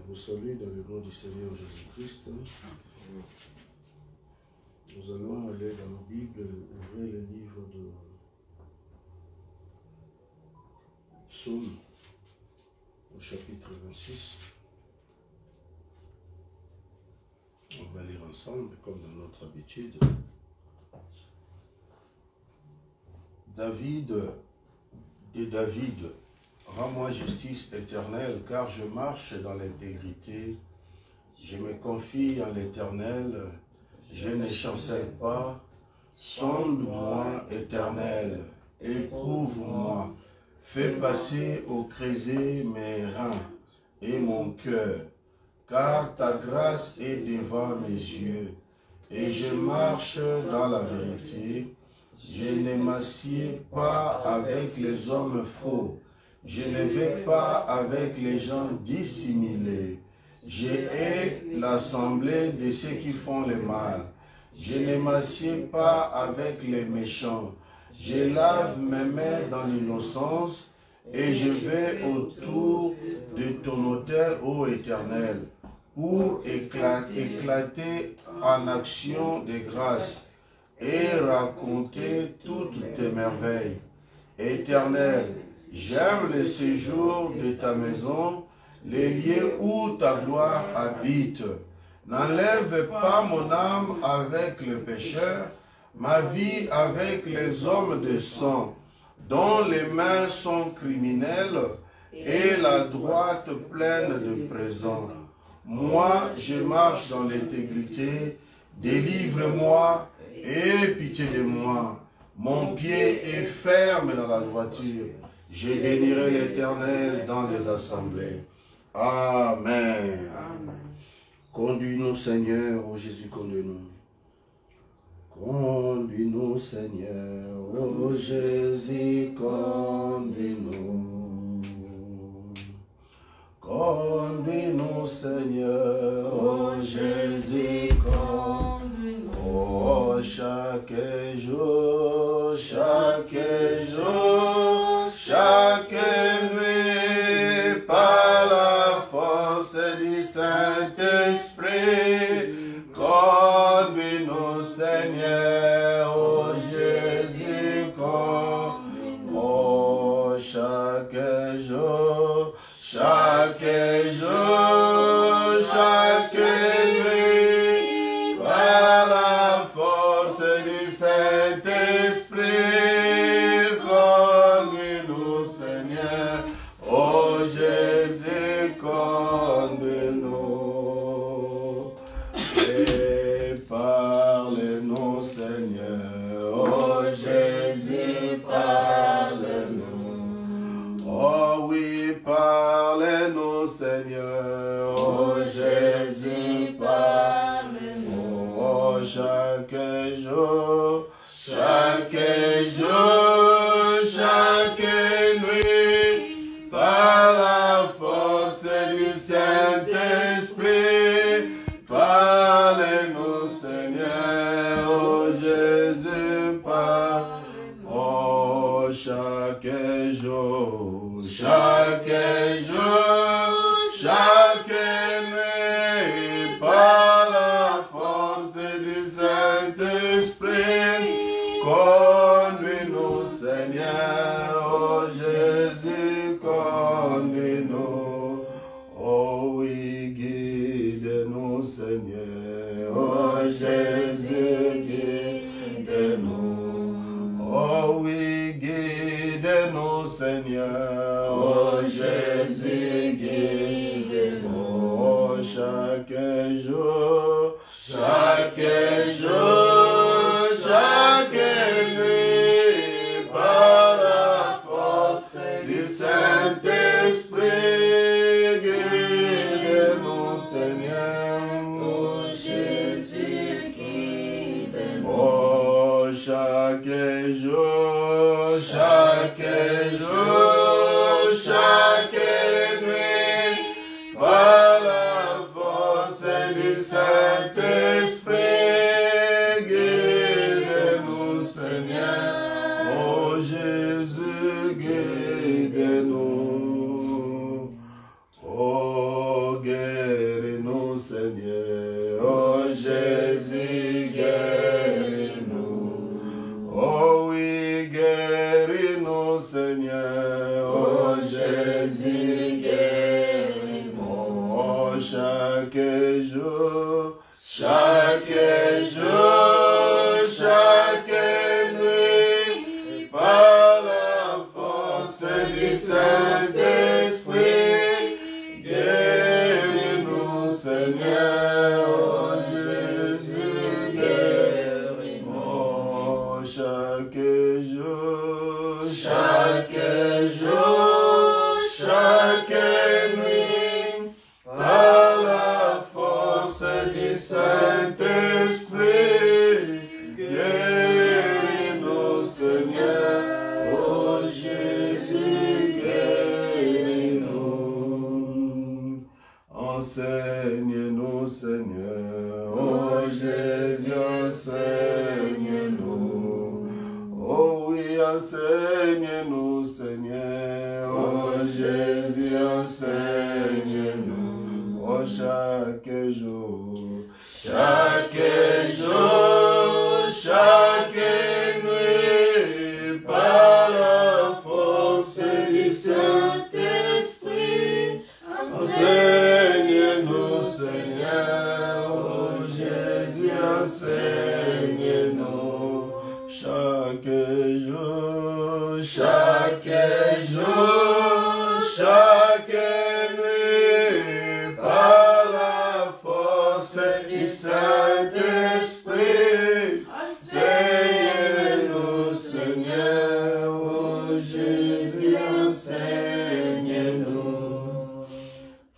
vous salue dans le nom du Seigneur Jésus-Christ. Nous allons aller dans nos Bibles, ouvrir le livre de Psaume au chapitre 26. On va lire ensemble comme dans notre habitude. David, de David, rends-moi justice éternelle, car je marche dans l'intégrité. Je me confie en l'Éternel, je ne chancelle pas. Sonde-moi, Éternel, éprouve-moi. Fais passer au creuset mes reins et mon cœur, car ta grâce est devant mes yeux, et je marche dans la vérité. Je ne m'assieds pas avec les hommes faux, je ne vais pas avec les gens dissimulés. Je hais l'assemblée de ceux qui font le mal. Je ne m'assieds pas avec les méchants. Je lave mes mains dans l'innocence et je vais autour de ton autel, ô Éternel, pour éclater en action de grâce et raconter toutes tes merveilles. Éternel, j'aime le séjour de ta maison, les lieux où ta gloire habite. N'enlève pas mon âme avec le pécheur, ma vie avec les hommes de sang, dont les mains sont criminelles et la droite pleine de présents. Moi, je marche dans l'intégrité, délivre-moi, aie pitié de moi. Mon pied est ferme dans la droiture. Je bénirai l'Éternel dans les assemblées. Amen. Conduis-nous, Seigneur, ô Jésus, conduis-nous. Conduis-nous, Seigneur, ô Jésus, conduis-nous. Conduis-nous, Seigneur, ô Jésus, conduis-nous. Oh, chaque jour, chaque nuit, par la force du Saint-Esprit, conduis-nous, Seigneur, ô Jésus, conduis-nous. Oh, chaque jour, chaque nuit, par la force du Saint-Esprit, conduis-nous, Seigneur, ô Jésus, conduis-nous. Et parle-nous, Seigneur, ô Jésus, parle-nous. Oh oui, parle-nous, Seigneur, ô Jésus, parle-nous. Oh, chaque jour, chaque nuit, par la force du Saint-Esprit, parle-nous, Seigneur, ô Jésus, parle-nous. Oh, chaque jour, chaque nuit, par la force du Saint-Esprit, conduis-nous, Seigneur, ô Jésus, conduis-nous. Oh oui, guide-nous, Seigneur, ô Jésus, guide-nous. Oh oui, guide-nous, Seigneur, ô Jésus, guide-nous. Oh, chaque jour, nuit, par la force du Saint-Esprit, guide-nous, Seigneur, ô Jésus, guide-nous. Oh, chaque jour, nuit, par la force du Saint-Esprit, chaque jour, chaque jour, chaque nuit, par la force du Saint-Esprit, guéris-nous, Seigneur, oh Jésus, guéris-nous, chaque jour, chaque jour, chaque nuit, par la force du Saint-Esprit, guéris-nous, Seigneur, oh Jésus, guéris-nous. Enseigne-nous, Seigneur, oh Jésus, enseigne-nous. Oh oui, enseigne-nous, Seigneur, oh Jésus, enseigne-nous. Oh chaque jour, chaque jour, chaque nuit, par la force du Saint-Esprit, enseigne-nous, Seigneur, oh Jésus, enseigne-nous. Chaque jour, chaque jour, chaque nuit, par la force du Saint-Esprit, enseigne-nous, Seigneur, oh Jésus, enseigne-nous.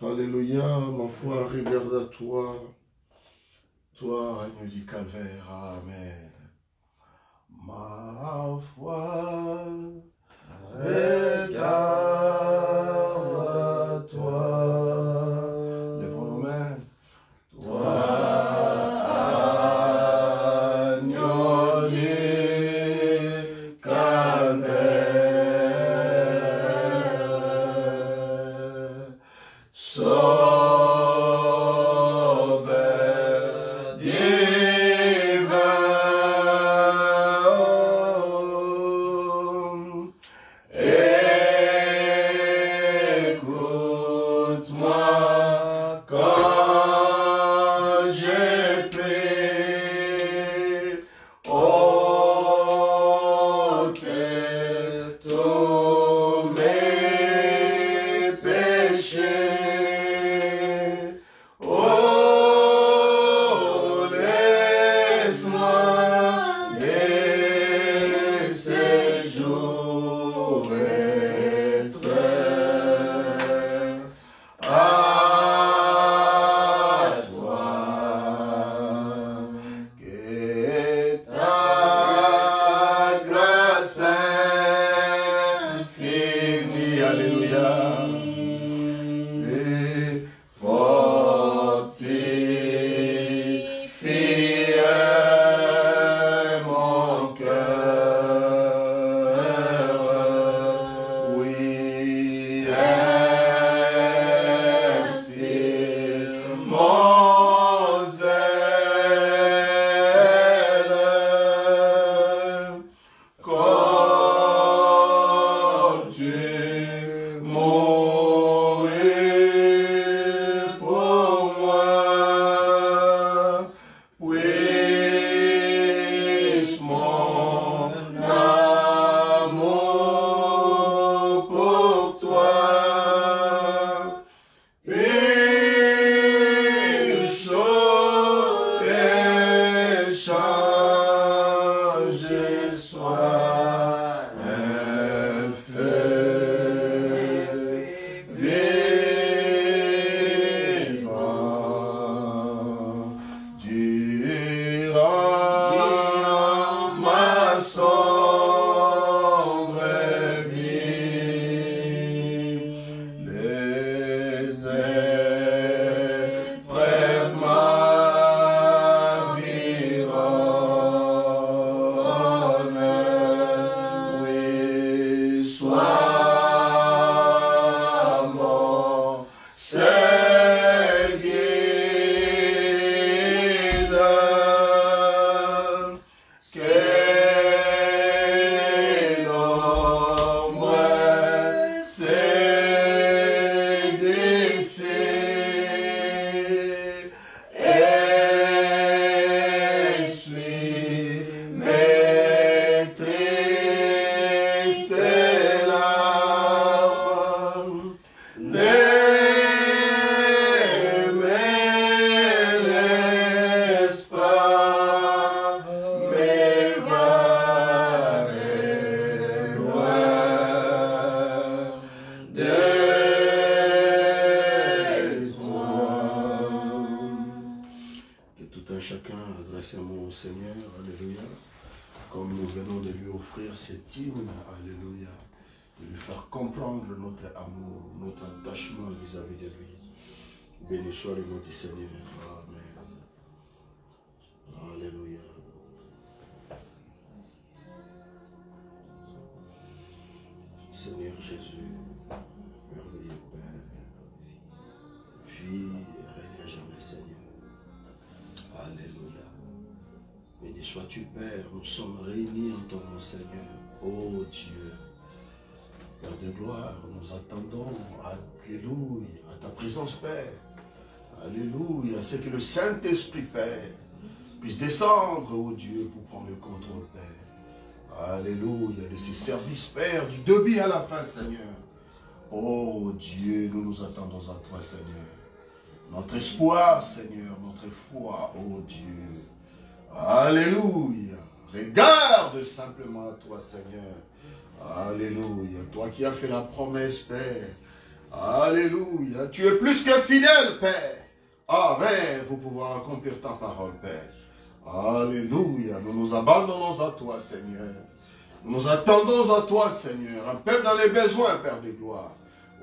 Alléluia, ma foi, regarde à toi, toi, agneau du calvaire, amen. Ma foi, regarde à toi. Lèvons nos mains. Toi, agneau du calvaire, Sauveur divin, écoute-moi quand je prie, ôte tous mes péchés. Oh, laisse-moi dès ce jour être à toi, que ta grâce infinie, alléluia, et fortifie mon cœur, oui, inspire mon zèle, comme tu mourus pour moi, puisse mon amour pour toi une chose échanger soit un feu vivant durant ma sombre vie. Les chacun adresse un mot au Seigneur, alléluia, comme nous venons de lui offrir cet hymne, alléluia, de lui faire comprendre notre amour, notre attachement vis-à-vis de lui. Béni soit le nom du Seigneur, amen. Alléluia. Seigneur Jésus, merveilleux Père, vis et règne à jamais, Seigneur. Alléluia. Béni sois-tu, Père, nous sommes réunis en ton nom, Seigneur. Oh Dieu, Père de gloire, nous attendons, alléluia, à ta présence, Père. Alléluia, c'est que le Saint-Esprit, Père, puisse descendre, oh Dieu, pour prendre le contrôle, Père. Alléluia, de ces services, Père, du début à la fin, Seigneur. Oh Dieu, nous nous attendons à toi, Seigneur. Notre espoir, Seigneur, notre foi, oh Dieu. Alléluia. Regarde simplement à toi, Seigneur. Alléluia. Toi qui as fait la promesse, Père. Alléluia. Tu es plus que fidèle, Père. Amen. Pour pouvoir accomplir ta parole, Père. Alléluia. Nous nous abandonnons à toi, Seigneur. Nous nous attendons à toi, Seigneur. Un peuple dans les besoins, Père de gloire.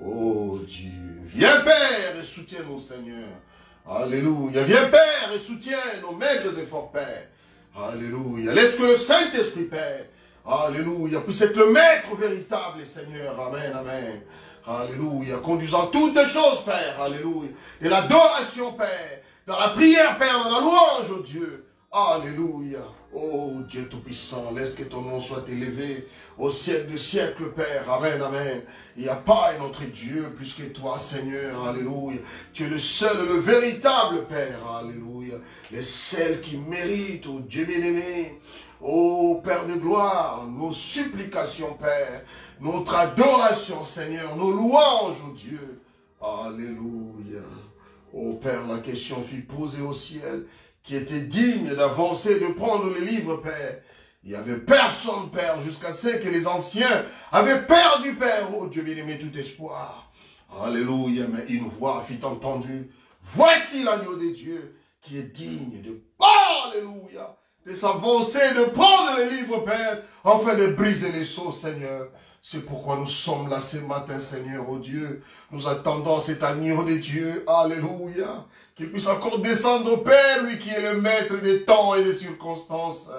Oh Dieu. Viens, Père, et soutiens-nous, Seigneur. Alléluia. Viens, Père, et soutiens nos maigres efforts, Père. Alléluia. Laisse que le Saint-Esprit, Père, alléluia, puisse être le maître véritable, Seigneur. Amen, amen. Alléluia. Conduisant toutes choses, Père. Alléluia. Et l'adoration, Père. Dans la prière, Père, dans la louange, oh Dieu. Alléluia. Oh Dieu Tout-Puissant, laisse que ton nom soit élevé au siècle de siècle, Père. Amen, amen. Il n'y a pas un autre Dieu plus que toi, Seigneur. Alléluia. Tu es le seul, le véritable, Père. Alléluia. Les celles qui méritent, oh Dieu bien-aimé. Oh Père de gloire, nos supplications, Père. Notre adoration, Seigneur. Nos louanges, oh Dieu. Alléluia. Oh Père, la question fut posée au ciel, qui était digne d'avancer, de prendre les livres, Père. Il n'y avait personne, Père, jusqu'à ce que les anciens avaient perdu, Père. Oh Dieu bien-aimé, tout espoir. Alléluia, mais une voix fit entendre. Voici l'agneau de Dieu qui est digne de, alléluia, de s'avancer, de prendre les livres, Père, afin de briser les sceaux, Seigneur. C'est pourquoi nous sommes là ce matin, Seigneur, oh Dieu. Nous attendons cet agneau de Dieu, alléluia, qu'il puisse encore descendre, Père, lui qui est le maître des temps et des circonstances.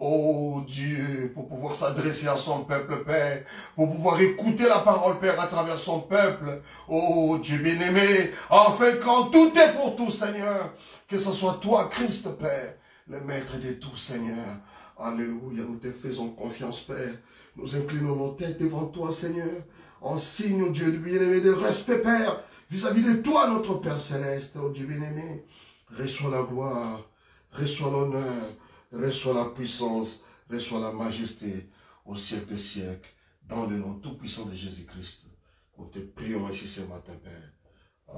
Oh Dieu, pour pouvoir s'adresser à son peuple, Père, pour pouvoir écouter la parole, Père, à travers son peuple. Oh Dieu bien-aimé, enfin quand tout est pour tout, Seigneur, que ce soit toi, Christ, Père, le maître de tout, Seigneur. Alléluia, nous te faisons confiance, Père. Nous inclinons nos têtes devant toi, Seigneur, en signe, oh Dieu bien-aimé, de respect, Père, vis-à-vis de toi, notre Père Céleste, oh Dieu bien-aimé. Reçois la gloire, reçois l'honneur, reçois la puissance, reçois la majesté au siècle des siècles, dans le nom tout-puissant de Jésus-Christ. Nous te prions ici ce matin, Père.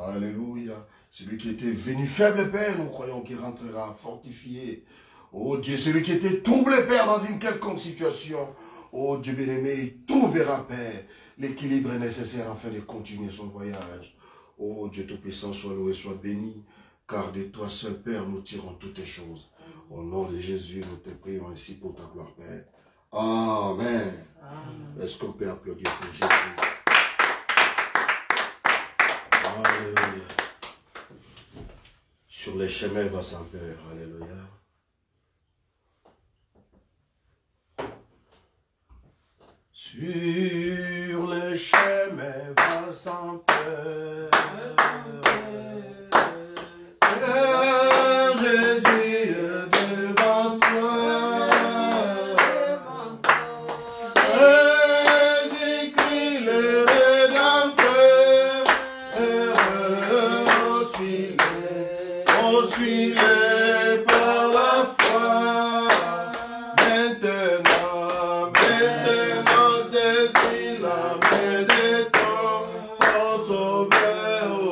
Alléluia. Celui qui était venu faible, Père, nous croyons qu'il rentrera fortifié. Oh Dieu, celui qui était troublé, Père, dans une quelconque situation. Oh Dieu bien-aimé, il trouvera, Père, l'équilibre nécessaire afin de continuer son voyage. Oh Dieu Tout-Puissant, sois loué, sois béni, car de toi seul, Père, nous tirons toutes les choses. Au nom de Jésus, nous te prions ainsi pour ta gloire, Père. Amen. Est-ce qu'on peut applaudir pour Jésus? Alléluia. Sur les chemins va sans peur. Alléluia. Sur les chemins va sans peur. Jésus est devant toi. Jésus-Christ le Rédempteur. Suis-le par la foi. Maintenant, saisis la main de ton sauveur.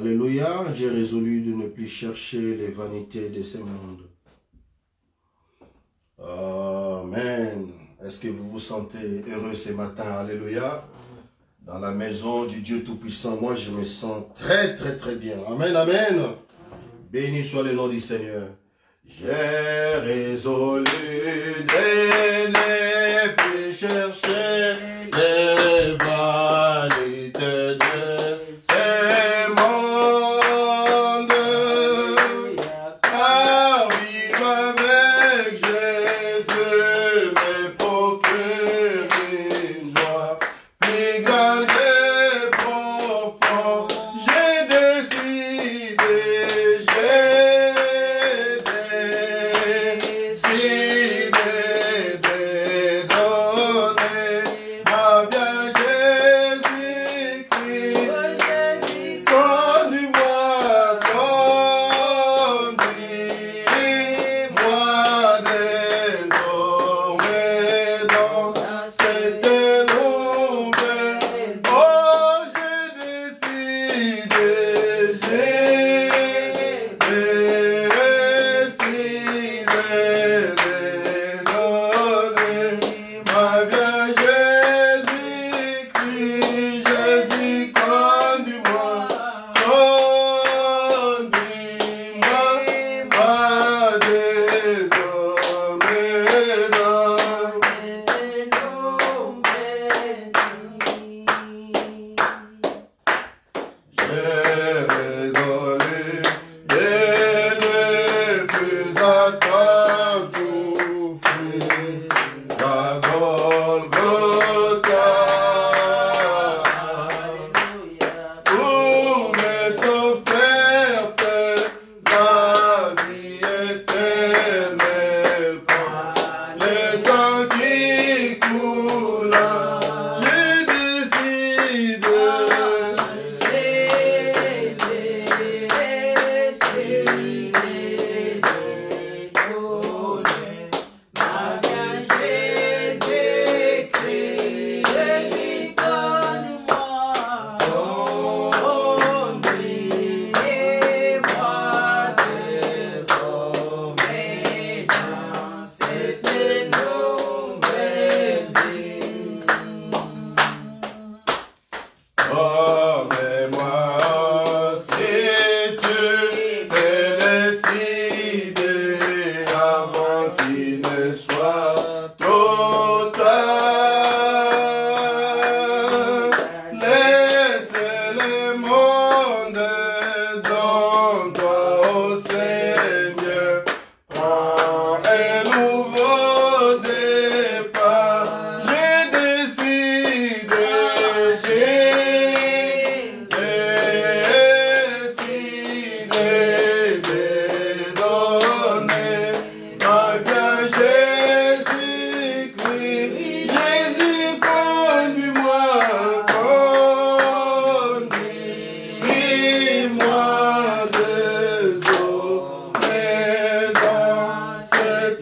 Alléluia, j'ai résolu de ne plus chercher les vanités de ce monde. Amen. Est-ce que vous vous sentez heureux ce matin? Alléluia. Dans la maison du Dieu Tout-Puissant, moi je me sens très bien. Amen, amen. Béni soit le nom du Seigneur. J'ai résolu de ne plus chercher les vanités de ce monde. Car vivre avec Jésus me procure une joie plus grande et profonde. J'ai décidé de donner ma vie à Jésus-Christ. Conduis-moi, conduis-moi désormais dans cette nouvelle. Oh, j'ai décidé de donner ma vie à Jésus-Christ. Jésus, conduis-moi, conduis-moi désormais dans cette nouvelle vie. J'ai résolu de ne plus attendre tout fruit à Golgotha. Pour m'être offerte la vie éternelle par le sang qui coule. J'ai décidé oh, mais moi, si tu t'es décidé avant qu'il ne soit trop tard, laisse le monde dans toi, ô Seigneur. Prends un nouveau départ. J'ai décidé de donner ma vie à Jésus-Christ. Jésus, conduis-moi, conduis-moi désormais dans cette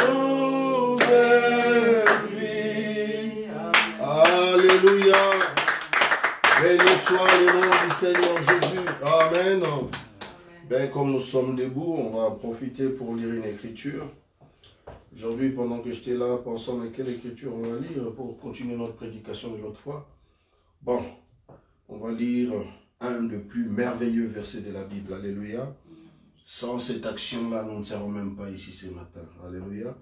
nouvelle vie. Alléluia. Béni soit le nom du Seigneur Jésus. Amen. Ben, comme nous sommes debout, on va profiter pour lire une écriture. Aujourd'hui, pendant que j'étais là, pensant à quelle écriture on va lire pour continuer notre prédication de l'autre fois. Bon, on va lire un des plus merveilleux versets de la Bible. Alléluia. Sans cette action-là, nous ne serons même pas ici ce matin. Alléluia.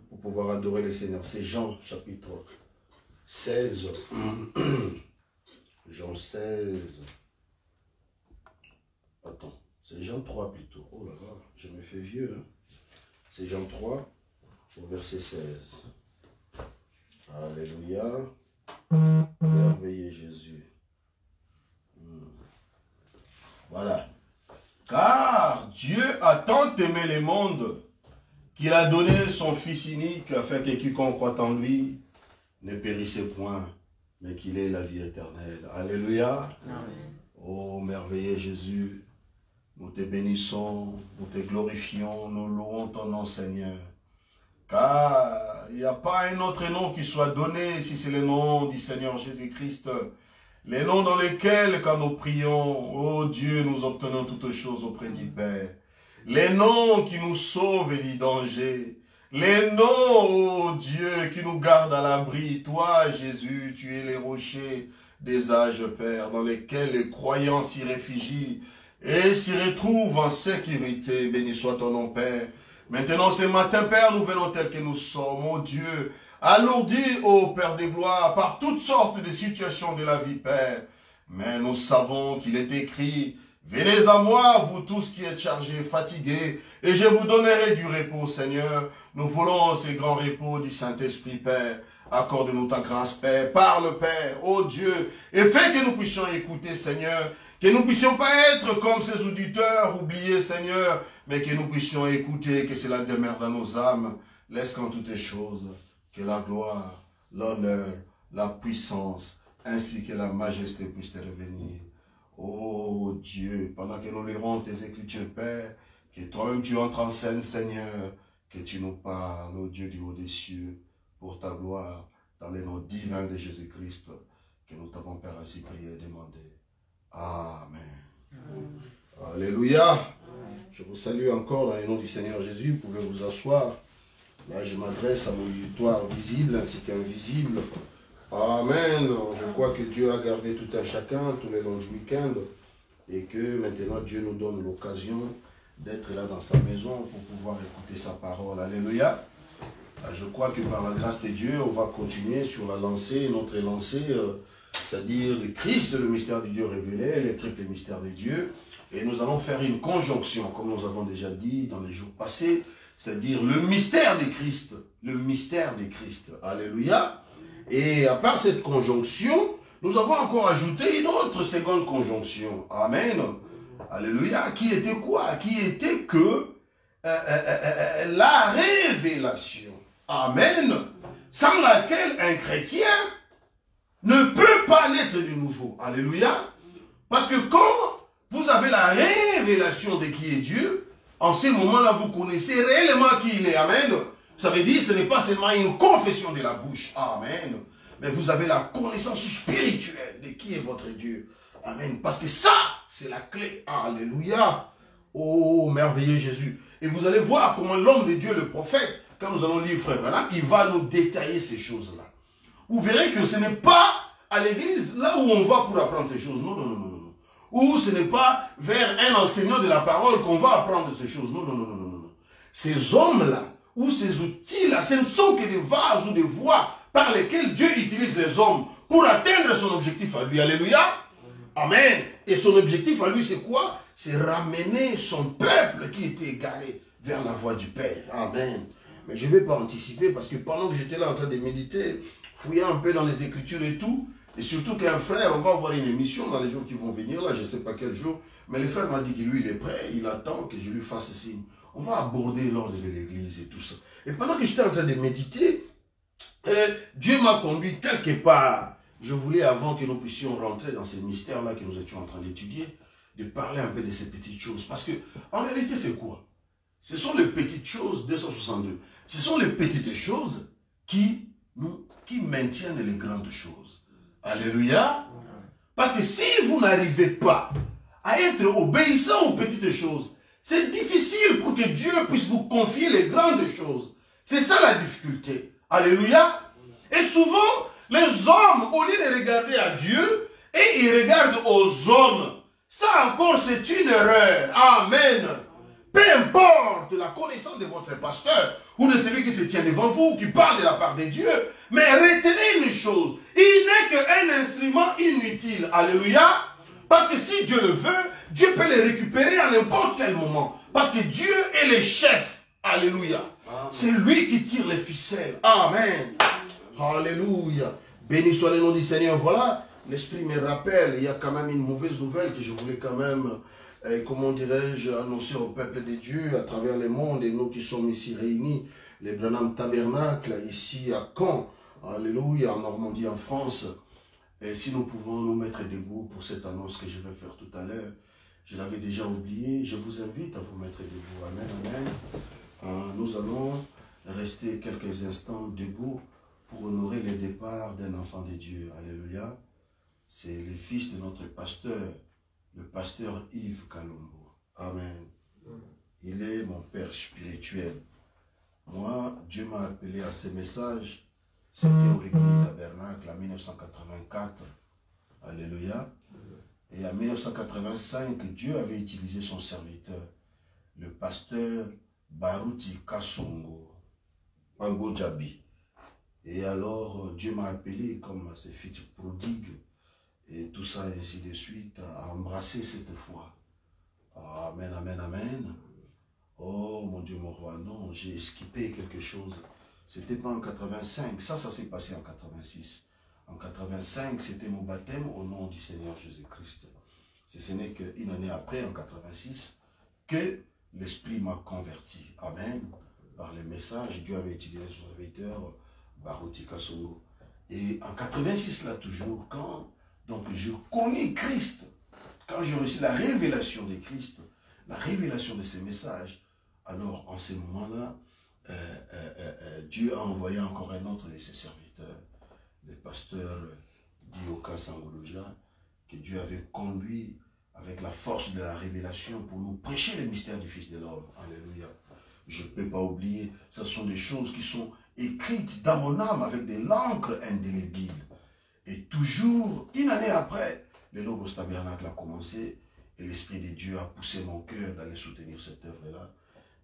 Pour pouvoir adorer le Seigneur. C'est Jean, chapitre 16. Jean 16. Attends, c'est Jean 3 plutôt. Oh là là, je me fais vieux. Hein? C'est Jean 3, au verset 16. Alléluia. Merveilleux Jésus. Voilà. Car Dieu a tant aimé le monde qu'il a donné son Fils unique afin que quiconque croit en lui ne périsse point, mais qu'il ait la vie éternelle. Alléluia. Amen. Oh merveilleux Jésus, nous te bénissons, nous te glorifions, nous louons ton nom Seigneur. Car il n'y a pas un autre nom qui soit donné si c'est le nom du Seigneur Jésus-Christ. Les noms dans lesquels, quand nous prions, ô Dieu, nous obtenons toutes choses auprès du Père. Les noms qui nous sauvent du danger. Les noms, ô Dieu, qui nous gardent à l'abri. Toi, Jésus, tu es les rochers des âges, Père, dans lesquels les croyants s'y réfugient et s'y retrouvent en sécurité. Béni soit ton nom, Père. Maintenant, ce matin, Père, nous venons tels que nous sommes, ô Dieu, alourdis, ô Père des gloires, par toutes sortes de situations de la vie, Père. Mais nous savons qu'il est écrit, venez à moi, vous tous qui êtes chargés, fatigués, et je vous donnerai du repos, Seigneur. Nous voulons ce grand repos du Saint-Esprit, Père. Accorde-nous ta grâce, Père. Parle, Père, ô Dieu, et fais que nous puissions écouter, Seigneur. Que nous ne puissions pas être comme ces auditeurs oubliés, Seigneur, mais que nous puissions écouter, que cela demeure dans nos âmes. Laisse qu'en toutes choses, que la gloire, l'honneur, la puissance, ainsi que la majesté puissent te revenir. Oh Dieu, pendant que nous lirons tes Écritures, Père, que toi-même tu entres en scène, Seigneur, que tu nous parles, ô Dieu du haut des cieux, pour ta gloire, dans les noms divins de Jésus-Christ, que nous t'avons, Père, ainsi prié et demandé. Amen. Amen. Alléluia. Amen. Je vous salue encore dans le nom du Seigneur Jésus. Vous pouvez vous asseoir. Là, je m'adresse à mon auditoire visible ainsi qu'invisible. Amen. Je crois que Dieu a gardé tout un chacun, tous les longs du week-end. Et que maintenant, Dieu nous donne l'occasion d'être là dans sa maison pour pouvoir écouter sa parole. Alléluia. Je crois que par la grâce de Dieu, on va continuer sur la lancée, notre lancée, c'est-à-dire le Christ, le mystère du Dieu révélé, les triples mystères de Dieu. Et nous allons faire une conjonction, comme nous avons déjà dit dans les jours passés, c'est-à-dire le mystère de Christ. Le mystère de Christ. Alléluia. Et à part cette conjonction, nous avons encore ajouté une autre seconde conjonction. Amen. Alléluia. Qui était quoi? Qui était que la révélation. Amen. Sans laquelle un chrétien ne peut pas naître de nouveau. Alléluia. Parce que quand vous avez la révélation de qui est Dieu, en ce moment-là, vous connaissez réellement qui il est. Amen. Ça veut dire que ce n'est pas seulement une confession de la bouche. Amen. Mais vous avez la connaissance spirituelle de qui est votre Dieu. Amen. Parce que ça, c'est la clé. Alléluia. Oh, merveilleux Jésus. Et vous allez voir comment l'homme de Dieu, le prophète, quand nous allons lire Frère Branham, il va nous détailler ces choses-là. Vous verrez que ce n'est pas à l'église, là où on va pour apprendre ces choses. Non, non, non, non, non. Ou ce n'est pas vers un enseignant de la parole qu'on va apprendre ces choses. Non, non, non, non, non, non. Ces hommes-là, ou ces outils-là, ce ne sont que des vases ou des voies par lesquelles Dieu utilise les hommes pour atteindre son objectif à lui. Alléluia. Amen. Et son objectif à lui, c'est quoi? C'est ramener son peuple qui était égaré vers la voie du Père. Amen. Mais je ne vais pas anticiper parce que pendant que j'étais là en train de méditer, fouillant un peu dans les Écritures et tout, et surtout qu'un frère, on va avoir une émission dans les jours qui vont venir, là, je ne sais pas quel jour, mais le frère m'a dit que lui, il est prêt, il attend que je lui fasse signe. On va aborder l'ordre de l'église et tout ça. Et pendant que j'étais en train de méditer, Dieu m'a conduit quelque part. Je voulais, avant que nous puissions rentrer dans ces mystères-là que nous étions en train d'étudier, de parler un peu de ces petites choses. Parce que, en réalité, c'est quoi? Ce sont les petites choses, 262. Ce sont les petites choses qui maintiennent les grandes choses. Alléluia. Parce que si vous n'arrivez pas à être obéissant aux petites choses, c'est difficile pour que Dieu puisse vous confier les grandes choses. C'est ça la difficulté. Alléluia. Et souvent, les hommes, au lieu de regarder à Dieu, et ils regardent aux hommes. Ça encore, c'est une erreur. Amen. Peu importe la connaissance de votre pasteur ou de celui qui se tient devant vous, qui parle de la part de Dieu, mais retenez une chose, il n'est qu'un instrument inutile. Alléluia. Parce que si Dieu le veut, Dieu peut le récupérer à n'importe quel moment. Parce que Dieu est le chef. Alléluia. C'est lui qui tire les ficelles. Amen. Alléluia. Béni soit le nom du Seigneur. Voilà, l'Esprit me rappelle, il y a quand même une mauvaise nouvelle que je voulais quand même, comment dirais-je, annoncer au peuple de Dieu à travers le monde et nous qui sommes ici réunis, les Branham Tabernacle, ici à Caen, alléluia, en Normandie, en France. Et si nous pouvons nous mettre debout pour cette annonce que je vais faire tout à l'heure, je l'avais déjà oublié, je vous invite à vous mettre debout. Amen, amen. Nous allons rester quelques instants debout pour honorer le départ d'un enfant de Dieu. Alléluia. c'est le fils de notre pasteur, le pasteur Yves Kalombo. Amen. Il est mon père spirituel. Moi, Dieu m'a appelé à ces messages. C'était au Réveil Tabernacle en 1984. Alléluia. Et en 1985, Dieu avait utilisé son serviteur, le pasteur Baruti Kasongo, Pango Djabi. Et alors, Dieu m'a appelé comme ses fils prodigues, et tout ça, et ainsi de suite, à embrasser cette foi. Amen, amen, amen. Oh, mon Dieu, mon roi, non, j'ai esquipé quelque chose. C'était pas en 85, ça s'est passé en 86. En 85, c'était mon baptême au nom du Seigneur Jésus-Christ. Ce n'est qu'une année après, en 86, que l'Esprit m'a converti. Amen. Par les messages, Dieu avait utilisé son serviteur, Baruti Kasongo. Et en 86, là toujours, quand donc je connais Christ, quand j'ai reçu la révélation de Christ, la révélation de ses messages, alors en ce moment-là, Dieu a envoyé encore un autre de ses serviteurs, le pasteur Dioka Sangoloja, que Dieu avait conduit avec la force de la révélation pour nous prêcher le mystère du Fils de l'homme. Alléluia. Je ne peux pas oublier, ce sont des choses qui sont écrites dans mon âme avec de l'encre indélébile. Et toujours, une année après, le Logos Tabernacle a commencé et l'Esprit de Dieu a poussé mon cœur d'aller soutenir cette œuvre-là.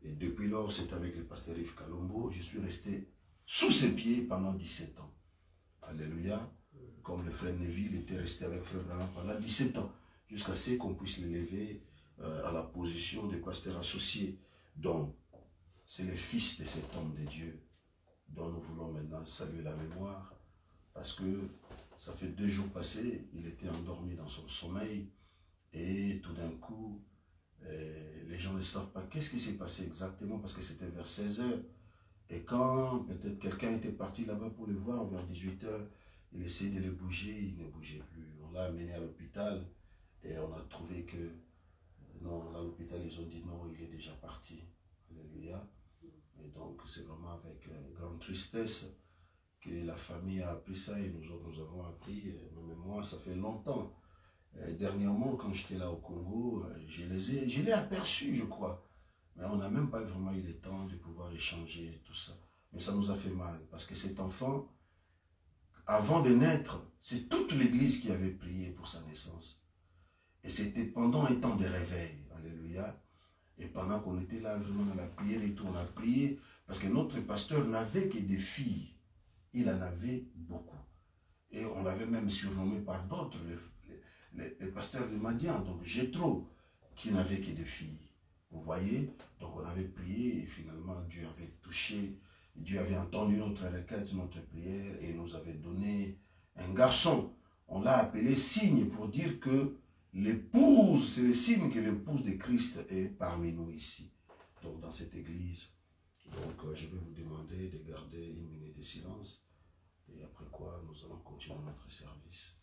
Et depuis lors, c'est avec le pasteur Yves Kalombo, je suis resté sous ses pieds pendant 17 ans. Alléluia. Comme le frère Neville était resté avec frère Branham pendant 17 ans, jusqu'à ce qu'on puisse l'élever à la position de pasteur associé. Donc, c'est le fils de cet homme de Dieu dont nous voulons maintenant saluer la mémoire, parce que ça fait 2 jours passés, il était endormi dans son sommeil, et tout d'un coup, les gens ne savent pas qu'est-ce qui s'est passé exactement, parce que c'était vers 16 h. Et quand peut-être quelqu'un était parti là-bas pour le voir vers 18 h, il essayait de le bouger, il ne bougeait plus. On l'a amené à l'hôpital et on a trouvé que, non, à l'hôpital ils ont dit non, il est déjà parti. Alléluia. Et donc c'est vraiment avec grande tristesse que la famille a appris ça et nous avons appris, même moi ça fait longtemps. Dernièrement, quand j'étais là au Congo, je l'ai aperçu, je crois. Mais on n'a même pas vraiment eu le temps de pouvoir échanger et tout ça. Mais ça nous a fait mal, parce que cet enfant, avant de naître, c'est toute l'église qui avait prié pour sa naissance. Et c'était pendant un temps de réveil, alléluia. Et pendant qu'on était là vraiment dans la prière et tout, on a prié, parce que notre pasteur n'avait que des filles. Il en avait beaucoup. Et on l'avait même surnommé par d'autres, les pasteurs de Madian, donc Jétro, qui n'avait que des filles. Vous voyez, donc on avait prié et finalement Dieu avait touché, Dieu avait entendu notre requête, notre prière et nous avait donné un garçon. On l'a appelé signe pour dire que l'épouse, c'est le signe que l'épouse de Christ est parmi nous ici, donc dans cette église. Donc je vais vous demander de garder 1 minute de silence et après quoi nous allons continuer notre service.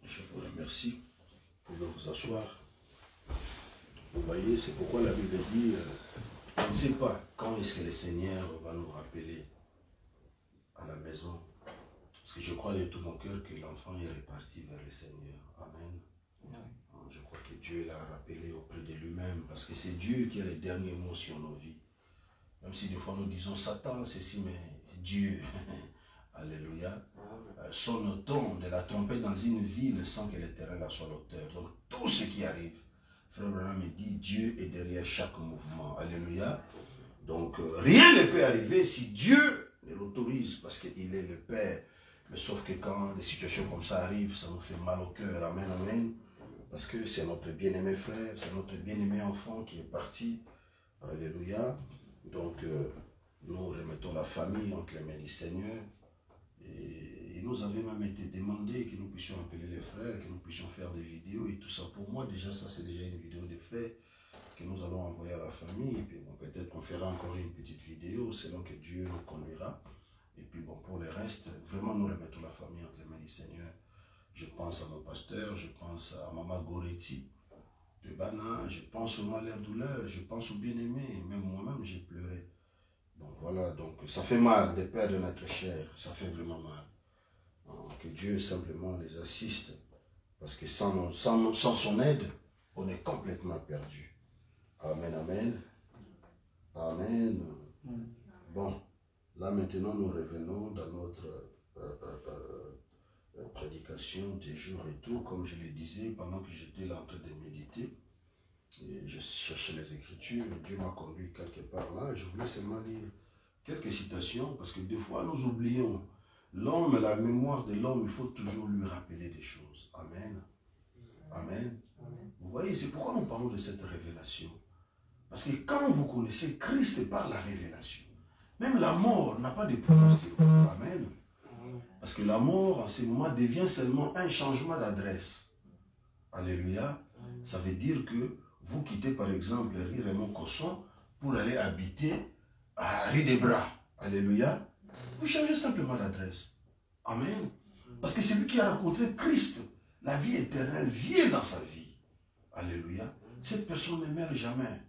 Je vous remercie. Vous pouvez vous asseoir. Vous voyez, c'est pourquoi la Bible dit, on ne sait pas quand est-ce que le Seigneur va nous rappeler à la maison. Parce que je crois de tout mon cœur que l'enfant est reparti vers le Seigneur. Amen. Je crois que Dieu l'a rappelé auprès de lui-même. Parce que c'est Dieu qui a les derniers mots sur nos vies. Même si des fois nous disons Satan, ceci, mais Dieu, alléluia, sonne au ton de la trompette dans une ville sans que l'Éternel en soit l'auteur. Donc tout ce qui arrive, Frère Branham me dit, Dieu est derrière chaque mouvement. Alléluia. Donc rien ne peut arriver si Dieu ne l'autorise, parce qu'il est le Père. Mais sauf que quand des situations comme ça arrivent, ça nous fait mal au cœur. Amen, amen. Parce que c'est notre bien-aimé frère, c'est notre bien-aimé enfant qui est parti. Alléluia. Donc, Nous remettons la famille entre les mains du Seigneur. Et il nous avait même été demandé que nous puissions appeler les frères, que nous puissions faire des vidéos et tout ça. Pour moi, déjà, ça c'est déjà une vidéo de fait que nous allons envoyer à la famille. Et puis bon, peut-être qu'on fera encore une petite vidéo selon que Dieu nous conduira. Et puis bon, pour le reste, vraiment nous remettons la famille entre les mains du Seigneur. Je pense à mon pasteur, je pense à Maman Goretti de Bana, je pense aux malheurs douleurs, je pense aux bien-aimés. Même moi-même, j'ai pleuré. Donc voilà, donc ça fait mal de perdre notre chair, ça fait vraiment mal. Donc, que Dieu simplement les assiste, parce que sans son aide, on est complètement perdu. Amen, amen. Amen. Bon, là maintenant nous revenons dans notre prédication des jours et tout, comme je le disais, pendant que j'étais là en train de méditer. Et je cherchais les Écritures, Dieu m'a conduit quelque part là, et je voulais seulement lire quelques citations, parce que des fois nous oublions. L'homme, la mémoire de l'homme, il faut toujours lui rappeler des choses. Amen. Amen. Vous voyez, c'est pourquoi nous parlons de cette révélation. Parce que quand vous connaissez Christ par la révélation, même la mort n'a pas de pouvoir sur vous. Amen. Parce que la mort, en ce moment, devient seulement un changement d'adresse. Alléluia. Ça veut dire que vous quittez par exemple Raymond Cosson pour aller habiter à Ridebras. Alléluia. Vous changez simplement d'adresse. Amen. Parce que celui qui a rencontré Christ, la vie éternelle vient dans sa vie. Alléluia. Cette personne ne meurt jamais.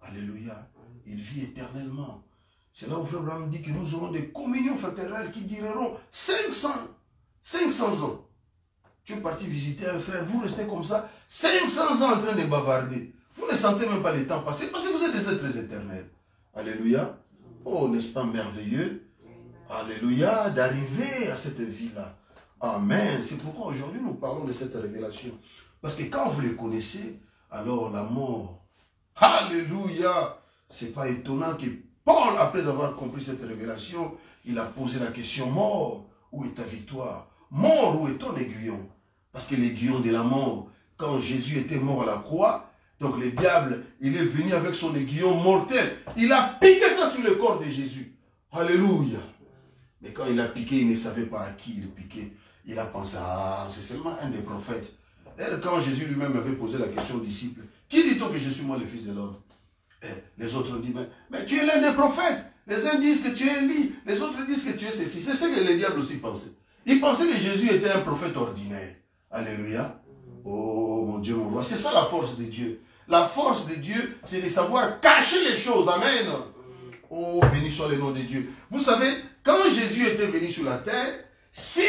Alléluia. Il vit éternellement. C'est là où Frère Abraham dit que nous aurons des communions fraternelles qui dureront 500 ans. Tu es parti visiter un frère, vous restez comme ça, 500 ans en train de bavarder. Vous ne sentez même pas le temps passer parce que vous êtes des êtres éternels. Alléluia. Oh, n'est-ce pas merveilleux? Alléluia, d'arriver à cette vie-là. Amen. C'est pourquoi aujourd'hui nous parlons de cette révélation. Parce que quand vous les connaissez, alors la mort, alléluia, c'est pas étonnant que Paul, après avoir compris cette révélation, il a posé la question, mort, où est ta victoire? Mort, où est ton aiguillon? Parce que l'aiguillon de la mort, quand Jésus était mort à la croix, donc le diable, il est venu avec son aiguillon mortel. Il a piqué ça sur le corps de Jésus. Alléluia. Mais quand il a piqué, il ne savait pas à qui il piquait. Il a pensé, ah, c'est seulement un des prophètes. D'ailleurs, quand Jésus lui-même avait posé la question aux disciples, qui dit-on que je suis moi le Fils de l'homme? Les autres ont dit, mais tu es l'un des prophètes. Les uns disent que tu es Élie, les autres disent que tu es ceci. C'est ce que les diables aussi pensaient. Ils pensaient que Jésus était un prophète ordinaire. Alléluia. Oh mon Dieu, mon roi. C'est ça la force de Dieu. La force de Dieu, c'est de savoir cacher les choses. Amen. Oh, béni soit le nom de Dieu. Vous savez, quand Jésus était venu sur la terre, si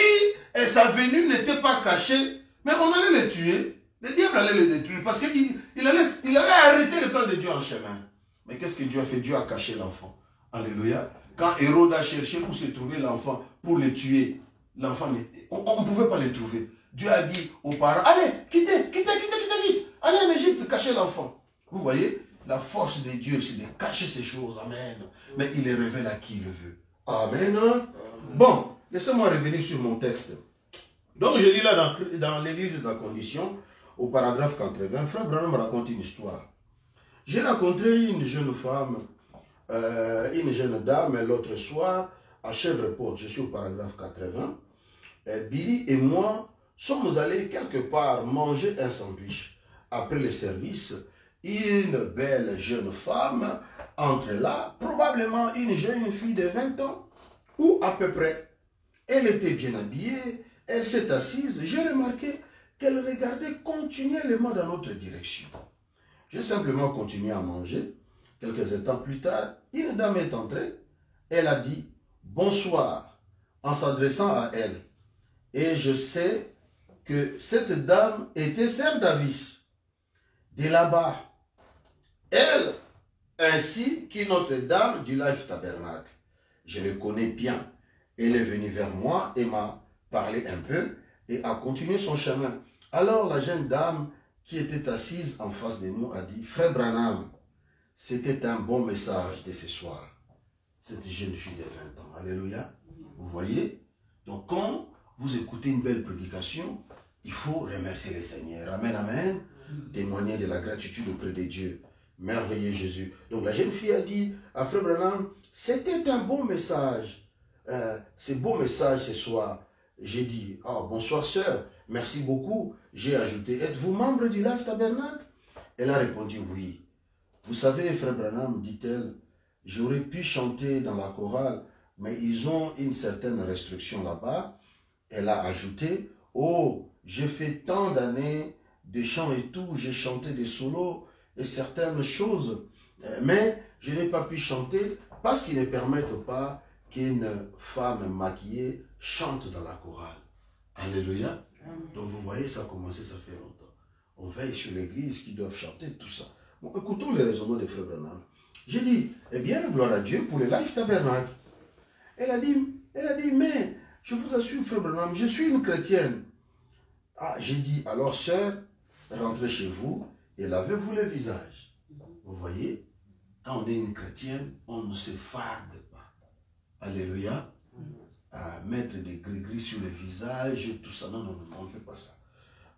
sa venue n'était pas cachée, mais on allait le tuer. Le diable allait le détruire parce qu'il allait arrêter le plan de Dieu en chemin. Mais qu'est-ce que Dieu a fait? Dieu a caché l'enfant. Alléluia. Quand Hérode a cherché où se trouvait l'enfant pour le tuer, l'enfant, on ne pouvait pas le trouver. Dieu a dit aux parents, allez, quittez vite. Allez en Égypte, cachez l'enfant. Vous voyez, la force de Dieu, c'est de cacher ces choses. Amen. Mais il les révèle à qui il le veut. Amen. Bon, laissez-moi revenir sur mon texte. Donc, je lis là dans l'église de sa condition, au paragraphe 80, Frère Branham me raconte une histoire. J'ai rencontré une jeune femme, une jeune dame, l'autre soir, à Chèvreport. Je suis au paragraphe 80. Billy et moi sommes allés quelque part manger un sandwich. Après le service, une belle jeune femme entre là, probablement une jeune fille de 20 ans, ou à peu près. Elle était bien habillée, elle s'est assise. J'ai remarqué qu'elle regardait continuellement dans notre direction. J'ai simplement continué à manger. Quelques instants plus tard, une dame est entrée. Elle a dit « Bonsoir » en s'adressant à elle. Et je sais que cette dame était Sœur Davis, de là-bas. Elle, ainsi qu'une autre dame du Life Tabernacle. Je le connais bien. Elle est venue vers moi et m'a parlé un peu et a continué son chemin. Alors la jeune dame qui était assise en face de nous a dit « Frère Branham, c'était un bon message de ce soir. » Cette jeune fille de 20 ans. Alléluia. Vous voyez? Donc quand vous écoutez une belle prédication, il faut remercier le Seigneur. Amen, amen. Témoigner de la gratitude auprès de Dieu. Merveilleux Jésus. Donc la jeune fille a dit à Frère Branham, C'était un bon message. C'est beau message ce soir. J'ai dit, oh, bonsoir sœur, merci beaucoup. J'ai ajouté, êtes-vous membre du Life Tabernacle? Elle a répondu oui. Vous savez, frère Branham, dit-elle, j'aurais pu chanter dans la chorale, mais ils ont une certaine restriction là-bas. Elle a ajouté, oh, j'ai fait tant d'années de chants et tout, j'ai chanté des solos et certaines choses, mais je n'ai pas pu chanter parce qu'ils ne permettent pas qu'une femme maquillée chante dans la chorale. Alléluia. Donc vous voyez, ça a commencé, ça fait longtemps. On veille sur l'église qui doivent chanter, tout ça. Bon, écoutons les raisonnements des frères Branham. J'ai dit, eh bien, gloire à Dieu pour le Life Tabernacle. Elle a dit, mais je vous assure, frère Branham, je suis une chrétienne. Ah, j'ai dit, alors sœur, rentrez chez vous et lavez-vous le visage. Vous voyez, quand on est une chrétienne, on ne se farde pas. Alléluia. À mettre des gris-gris sur le visage, tout ça. Non, non, non, on ne fait pas ça.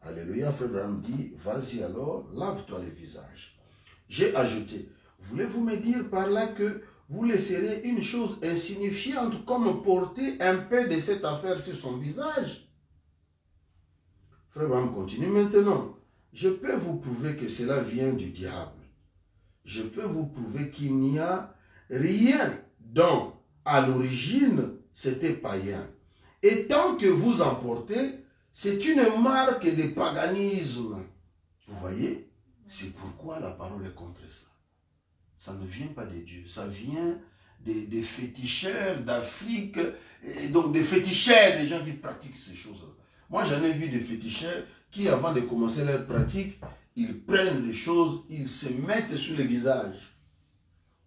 Alléluia. Frère Branham dit, vas-y alors, lave-toi le visage. J'ai ajouté, voulez-vous me dire par là que vous laisserez une chose insignifiante comme porter un peu de cette affaire sur son visage? Frère Branham continue maintenant. Je peux vous prouver que cela vient du diable. Je peux vous prouver qu'il n'y a rien dont, à l'origine, c'était païen. Et tant que vous en portez, c'est une marque de paganisme. Vous voyez? C'est pourquoi la parole est contre ça. Ça ne vient pas de Dieu. Ça vient des féticheurs d'Afrique, et donc des féticheurs, des gens qui pratiquent ces choses-là. Moi, j'en ai vu des féticheurs qui, avant de commencer leur pratique, ils prennent des choses, ils se mettent sur le visage.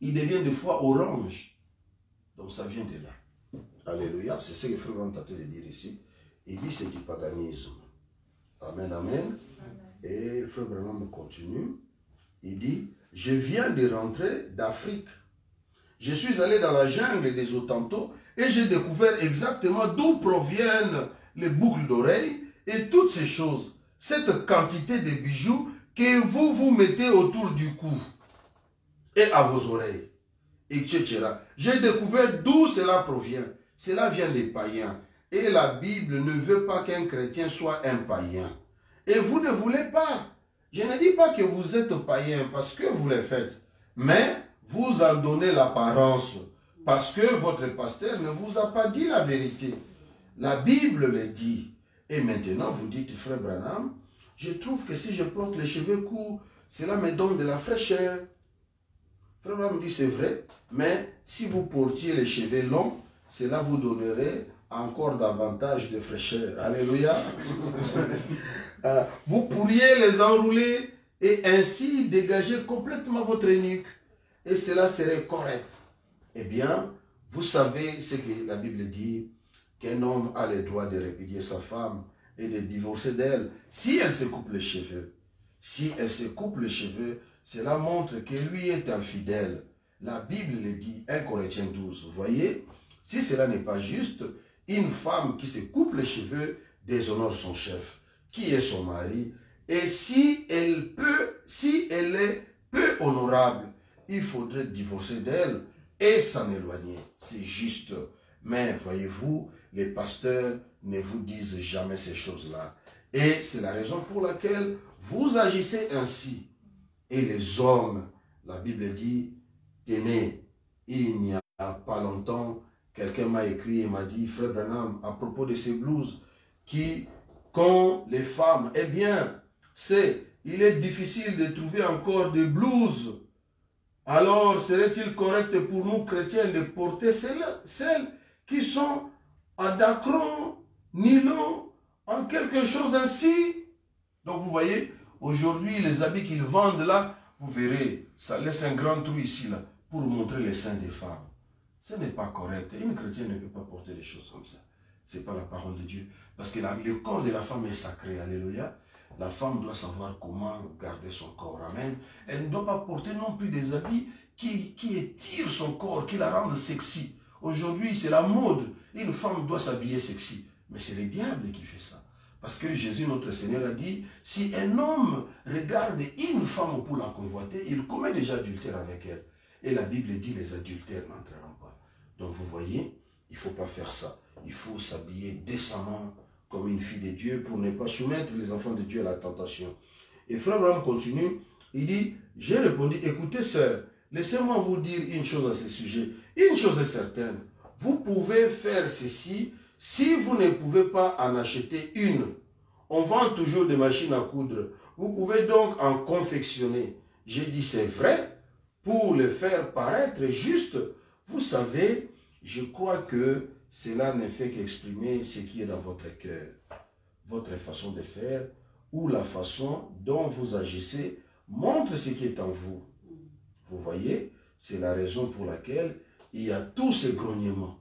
Ils deviennent des fois orange. Donc ça vient de là. Alléluia, c'est ce que Frère Branham tentait de dire ici. Il dit c'est du paganisme. Amen, amen. Et Frère Branham continue. Il dit, je viens de rentrer d'Afrique. Je suis allé dans la jungle des Hottentots et j'ai découvert exactement d'où proviennent les boucles d'oreilles et toutes ces choses. Cette quantité de bijoux que vous vous mettez autour du cou et à vos oreilles, etc. J'ai découvert d'où cela provient. Cela vient des païens. Et la Bible ne veut pas qu'un chrétien soit un païen. Et vous ne voulez pas. Je ne dis pas que vous êtes païen parce que vous le faites. Mais vous en donnez l'apparence. Parce que votre pasteur ne vous a pas dit la vérité. La Bible le dit. Et maintenant vous dites, frère Branham, je trouve que si je porte les cheveux courts, cela me donne de la fraîcheur. Frère Branham dit, c'est vrai. Mais si vous portiez les cheveux longs, cela vous donnerait encore davantage de fraîcheur. Alléluia. Vous pourriez les enrouler et ainsi dégager complètement votre nuque. Et cela serait correct. Eh bien, vous savez ce que la Bible dit, qu'un homme a le droit de répudier sa femme et de divorcer d'elle si elle se coupe les cheveux. Si elle se coupe les cheveux, cela montre que lui est infidèle. La Bible le dit, 1 Corinthiens 12. Vous voyez, si cela n'est pas juste, une femme qui se coupe les cheveux déshonore son chef, qui est son mari. Et si elle est peu honorable, il faudrait divorcer d'elle et s'en éloigner. C'est juste. Mais voyez-vous, les pasteurs ne vous disent jamais ces choses-là. Et c'est la raison pour laquelle vous agissez ainsi. Et les hommes, la Bible dit, tenez, il n'y a pas longtemps, quelqu'un m'a écrit et m'a dit, frère Branham, à propos de ces blouses, qui, quand les femmes, eh bien, il est difficile de trouver encore des blouses. Alors, serait-il correct pour nous chrétiens de porter celles qui sont en dacron, nylon, en quelque chose ainsi? Donc vous voyez, aujourd'hui, les habits qu'ils vendent là, vous verrez, ça laisse un grand trou ici, là, pour montrer les seins des femmes. Ce n'est pas correct. Une chrétienne ne peut pas porter des choses comme ça. Ce n'est pas la parole de Dieu. Parce que le corps de la femme est sacré. Alléluia. La femme doit savoir comment garder son corps. Amen. Elle ne doit pas porter non plus des habits qui étirent son corps, qui la rendent sexy. Aujourd'hui, c'est la mode. Une femme doit s'habiller sexy. Mais c'est le diable qui fait ça. Parce que Jésus, notre Seigneur, a dit, si un homme regarde une femme pour la convoiter, il commet déjà adultère avec elle. Et la Bible dit les adultères n'entreront pas. Donc vous voyez, il ne faut pas faire ça. Il faut s'habiller décemment comme une fille de Dieu pour ne pas soumettre les enfants de Dieu à la tentation. Et Frère Branham continue, il dit, j'ai répondu, écoutez sœur, laissez-moi vous dire une chose à ce sujet. Une chose est certaine, vous pouvez faire ceci si vous ne pouvez pas en acheter une. On vend toujours des machines à coudre. Vous pouvez donc en confectionner. J'ai dit, c'est vrai, pour le faire paraître juste. Vous savez, je crois que cela ne fait qu'exprimer ce qui est dans votre cœur. Votre façon de faire ou la façon dont vous agissez montre ce qui est en vous. Vous voyez, c'est la raison pour laquelle il y a tous ces grognements,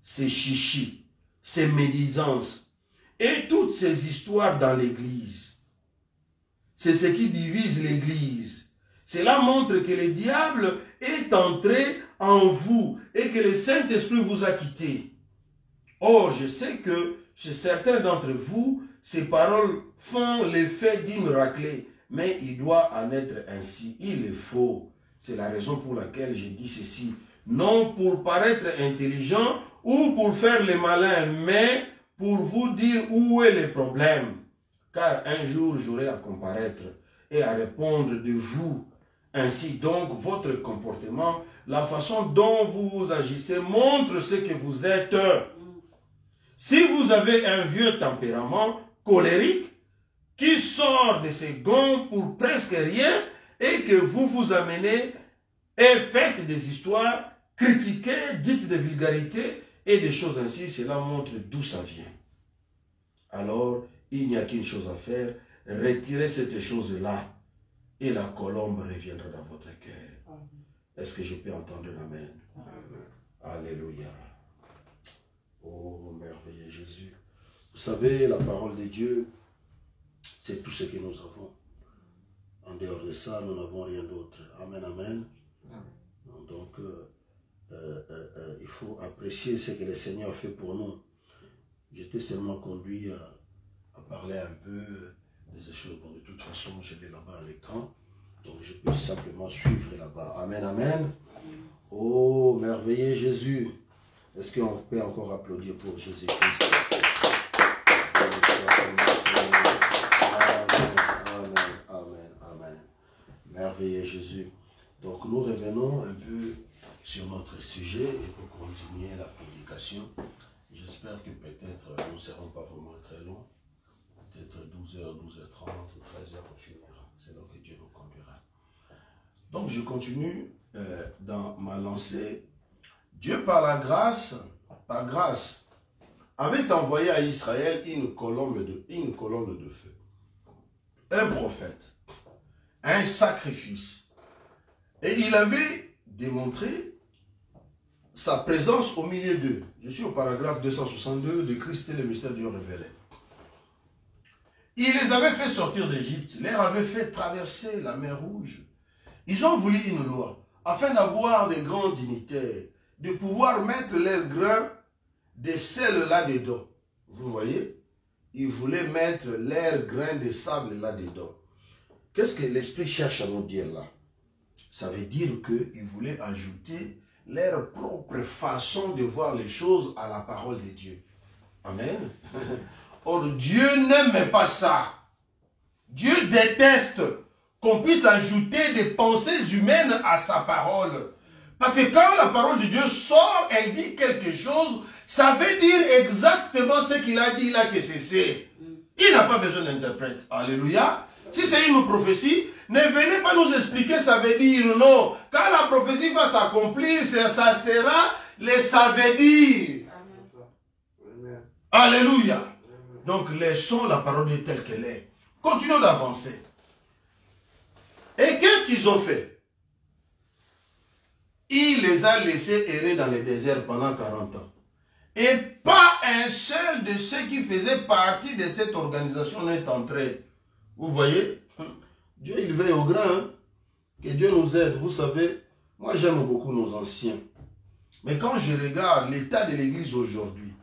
ces chichis, ces médisances et toutes ces histoires dans l'église. C'est ce qui divise l'église. Cela montre que le diable est entré en vous et que le Saint-Esprit vous a quitté. Or, je sais que chez certains d'entre vous, ces paroles font l'effet d'une raclée, mais il doit en être ainsi. Il est faux. C'est la raison pour laquelle je dis ceci. Non pour paraître intelligent ou pour faire les malins, mais pour vous dire où est le problème. Car un jour, j'aurai à comparaître et à répondre de vous. Ainsi donc, votre comportement, la façon dont vous agissez montre ce que vous êtes. Si vous avez un vieux tempérament colérique qui sort de ses gonds pour presque rien et que vous vous amenez et faites des histoires, critiquez, dites des vulgarités et des choses ainsi, cela montre d'où ça vient. Alors, il n'y a qu'une chose à faire, retirez cette chose-là et la colombe reviendra dans votre cœur. Est-ce que je peux entendre un amen? Amen. Alléluia. Oh, merveilleux Jésus. Vous savez, la parole de Dieu, c'est tout ce que nous avons. En dehors de ça, nous n'avons rien d'autre. Amen, amen. Donc, il faut apprécier ce que le Seigneur fait pour nous. J'étais seulement conduit à parler un peu de ces choses. Bon, de toute façon, je vais là-bas à l'écran. Donc, je peux simplement suivre là-bas. Amen, amen. Oh, merveilleux Jésus. Est-ce qu'on peut encore applaudir pour Jésus-Christ? Amen, amen, amen. Merveilleux Jésus. Donc, nous revenons un peu sur notre sujet et pour continuer la prédication. J'espère que peut-être nous ne serons pas vraiment très longs. Peut-être 12h, 12h30 ou 13h on finira. C'est là que Dieu nous conduira. Donc je continue dans ma lancée. Dieu par grâce, avait envoyé à Israël une colombe de feu. Un prophète. Un sacrifice. Et il avait démontré sa présence au milieu d'eux. Je suis au paragraphe 262 de Christ et le mystère de Dieu révélé. Il les avait fait sortir d'Égypte, leur avait fait traverser la mer Rouge. Ils ont voulu une loi, afin d'avoir des grands dignitaires, de pouvoir mettre leurs grains de sel là-dedans. Vous voyez? Ils voulaient mettre leurs grains de sable là-dedans. Qu'est-ce que l'Esprit cherche à nous dire là? Ça veut dire qu'ils voulaient ajouter leur propre façon de voir les choses à la parole de Dieu. Amen. Or, Dieu n'aime pas ça. Dieu déteste qu'on puisse ajouter des pensées humaines à sa parole. Parce que quand la parole de Dieu sort, elle dit quelque chose, ça veut dire exactement ce qu'il a dit là que c'est. Il n'a pas besoin d'interprète. Alléluia. Si c'est une prophétie, ne venez pas nous expliquer ça veut dire non. Quand la prophétie va s'accomplir, ça sera les ça veut dire. Amen. Alléluia. Donc laissons la parole de Dieu telle qu'elle est. Continuons d'avancer. Et qu'est-ce qu'ils ont fait? Il les a laissés errer dans le désert pendant 40 ans. Et pas un seul de ceux qui faisaient partie de cette organisation n'est entré. Vous voyez? Dieu, il veille au grand. Hein? Que Dieu nous aide. Vous savez, moi j'aime beaucoup nos anciens. Mais quand je regarde l'état de l'église aujourd'hui,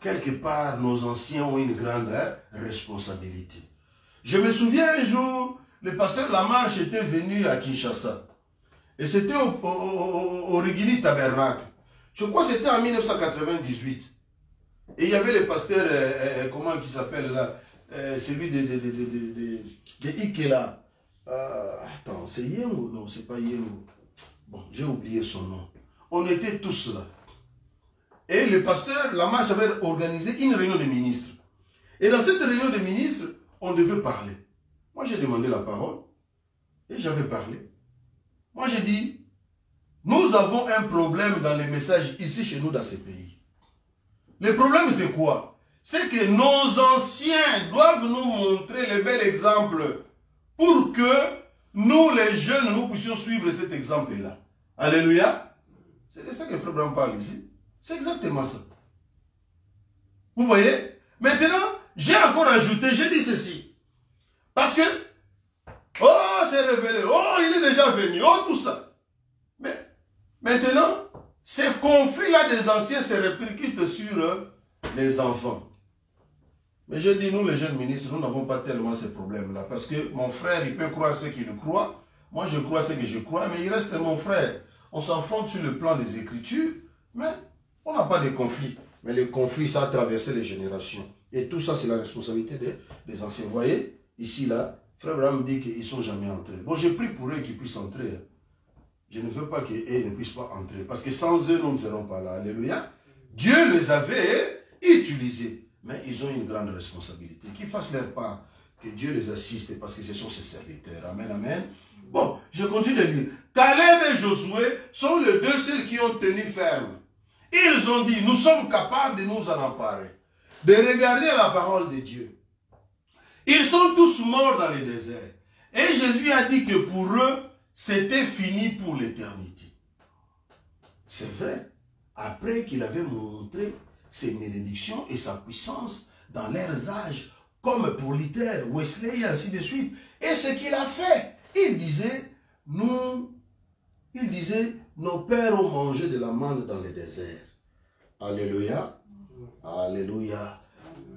quelque part, nos anciens ont une grande responsabilité. Je me souviens un jour, le pasteur Lamarche était venu à Kinshasa. Et c'était au Rigini Tabernacle. Je crois que c'était en 1998. Et il y avait le pasteur, comment il s'appelle là, celui de Ikela. Attends, c'est Yengo? Non, c'est pas Yengo. Bon, j'ai oublié son nom. On était tous là. Et le pasteur, la marche avait organisé une réunion des ministres. Et dans cette réunion des ministres, on devait parler. Moi, j'ai demandé la parole. Et j'avais parlé. Moi, j'ai dit, nous avons un problème dans les messages ici chez nous dans ces pays. Le problème, c'est quoi? C'est que nos anciens doivent nous montrer le bel exemple pour que nous, les jeunes, nous puissions suivre cet exemple-là. Alléluia. C'est de ça que Frère Branham parle ici. C'est exactement ça. Vous voyez? Maintenant, j'ai encore ajouté, j'ai dit ceci. Parce que, oh, c'est révélé, oh, il est déjà venu, oh, tout ça. Mais maintenant, ces conflits-là des anciens se répercutent sur les enfants. Mais je dis, nous les jeunes ministres, nous n'avons pas tellement ces problèmes-là. Parce que mon frère, il peut croire ce qu'il croit. Moi, je crois ce que je crois, mais il reste mon frère. On s'enfonce sur le plan des Écritures, mais on n'a pas de conflit. Mais les conflits, ça a traversé les générations. Et tout ça, c'est la responsabilité des anciens. Vous voyez, ici, là, Frère Branham dit qu'ils ne sont jamais entrés. Bon, j'ai pris pour eux qu'ils puissent entrer. Je ne veux pas qu'ils ne puissent pas entrer. Parce que sans eux, nous ne serons pas là. Alléluia. Dieu les avait utilisés. Mais ils ont une grande responsabilité. Qu'ils fassent leur part. Que Dieu les assiste parce que ce sont ses serviteurs. Amen, amen. Bon, je continue de lire. Caleb et Josué sont les deux seuls qui ont tenu ferme. Ils ont dit, nous sommes capables de nous en emparer. De regarder la parole de Dieu. Ils sont tous morts dans le désert. Et Jésus a dit que pour eux, c'était fini pour l'éternité. C'est vrai. Après qu'il avait montré ses bénédictions et sa puissance dans leurs âges, comme pour Luther, Wesley et ainsi de suite. Et ce qu'il a fait, il disait, nos pères ont mangé de la manne dans le désert. Alléluia. Alléluia.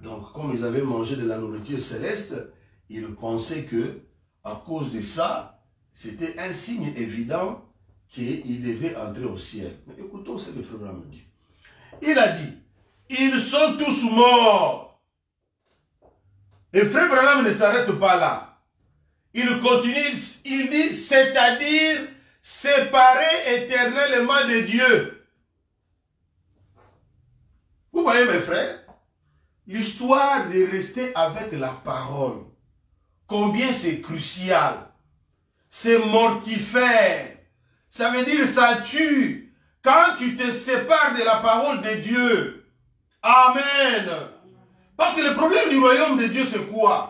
Donc, comme ils avaient mangé de la nourriture céleste, ils pensaient que, à cause de ça, c'était un signe évident qu'ils devaient entrer au ciel. Mais écoutons ce que le frère Branham dit. Il a dit, ils sont tous morts. Et frère Branham ne s'arrête pas là. Il continue, il dit, c'est-à-dire séparés éternellement de Dieu. Vous voyez mes frères, l'histoire de rester avec la parole, combien c'est crucial, c'est mortifère, ça veut dire ça tue, quand tu te sépares de la parole de Dieu. Amen. Parce que le problème du royaume de Dieu c'est quoi?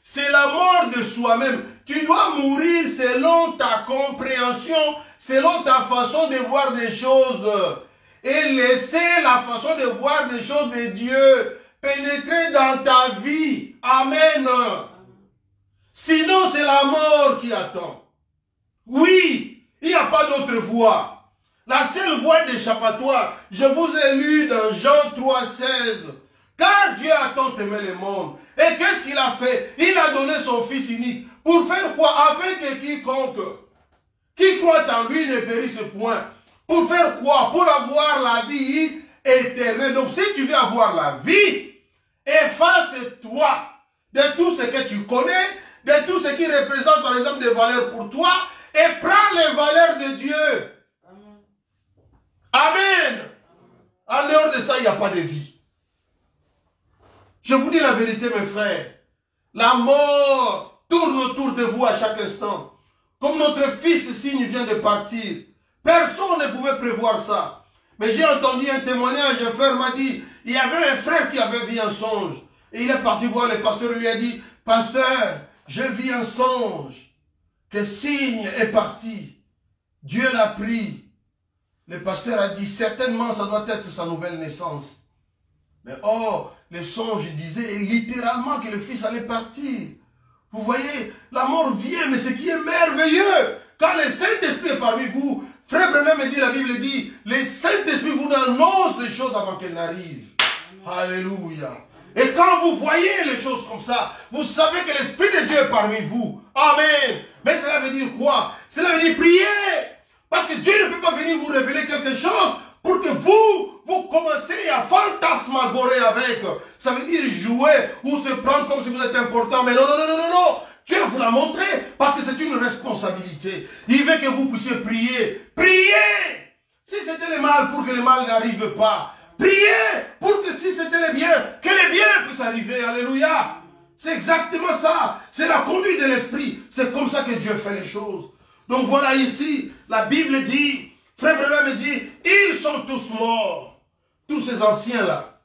C'est la mort de soi-même. Tu dois mourir selon ta compréhension, selon ta façon de voir des choses. Et laisser la façon de voir des choses de Dieu pénétrer dans ta vie. Amen. Sinon, c'est la mort qui attend. Oui, il n'y a pas d'autre voie. La seule voie d'échappatoire, je vous ai lu dans Jean 3,16. Car Dieu a tant aimé le monde. Et qu'est-ce qu'il a fait? Il a donné son Fils unique. Pour faire quoi? Afin que quiconque qui croit en lui ne périsse point. Pour faire quoi? Pour avoir la vie éternelle. Donc si tu veux avoir la vie, efface-toi de tout ce que tu connais, de tout ce qui représente par exemple des valeurs pour toi, et prends les valeurs de Dieu. Amen. En dehors de ça, il n'y a pas de vie. Je vous dis la vérité, mes frères. La mort tourne autour de vous à chaque instant. Comme notre fils signe vient de partir. Personne ne pouvait prévoir ça. Mais j'ai entendu un témoignage, un frère m'a dit, il y avait un frère qui avait vu un songe. Et il est parti voir le pasteur et lui a dit, pasteur, j'ai vu un songe, que signe est parti. Dieu l'a pris. Le pasteur a dit, certainement ça doit être sa nouvelle naissance. Mais oh, le songe disait littéralement que le fils allait partir. Vous voyez, la mort vient, mais ce qui est merveilleux, quand le Saint-Esprit est parmi vous, Frère Branham me dit, la Bible dit, le Saint-Esprit vous annonce les choses avant qu'elles n'arrivent. Alléluia. Et quand vous voyez les choses comme ça, vous savez que l'Esprit de Dieu est parmi vous. Amen. Mais cela veut dire quoi? Cela veut dire prier. Parce que Dieu ne peut pas venir vous révéler quelque chose pour que vous commencez à fantasmagorer avec. Ça veut dire jouer ou se prendre comme si vous êtes important. Mais non, non, non, non, non, non. Dieu vous l'a montré parce que c'est une responsabilité. Il veut que vous puissiez prier. Priez! Si c'était le mal, pour que le mal n'arrive pas. Priez pour que si c'était le bien, que les biens puissent arriver. Alléluia! C'est exactement ça. C'est la conduite de l'esprit. C'est comme ça que Dieu fait les choses. Donc voilà ici, la Bible dit, Frère Branham dit, ils sont tous morts. Tous ces anciens-là,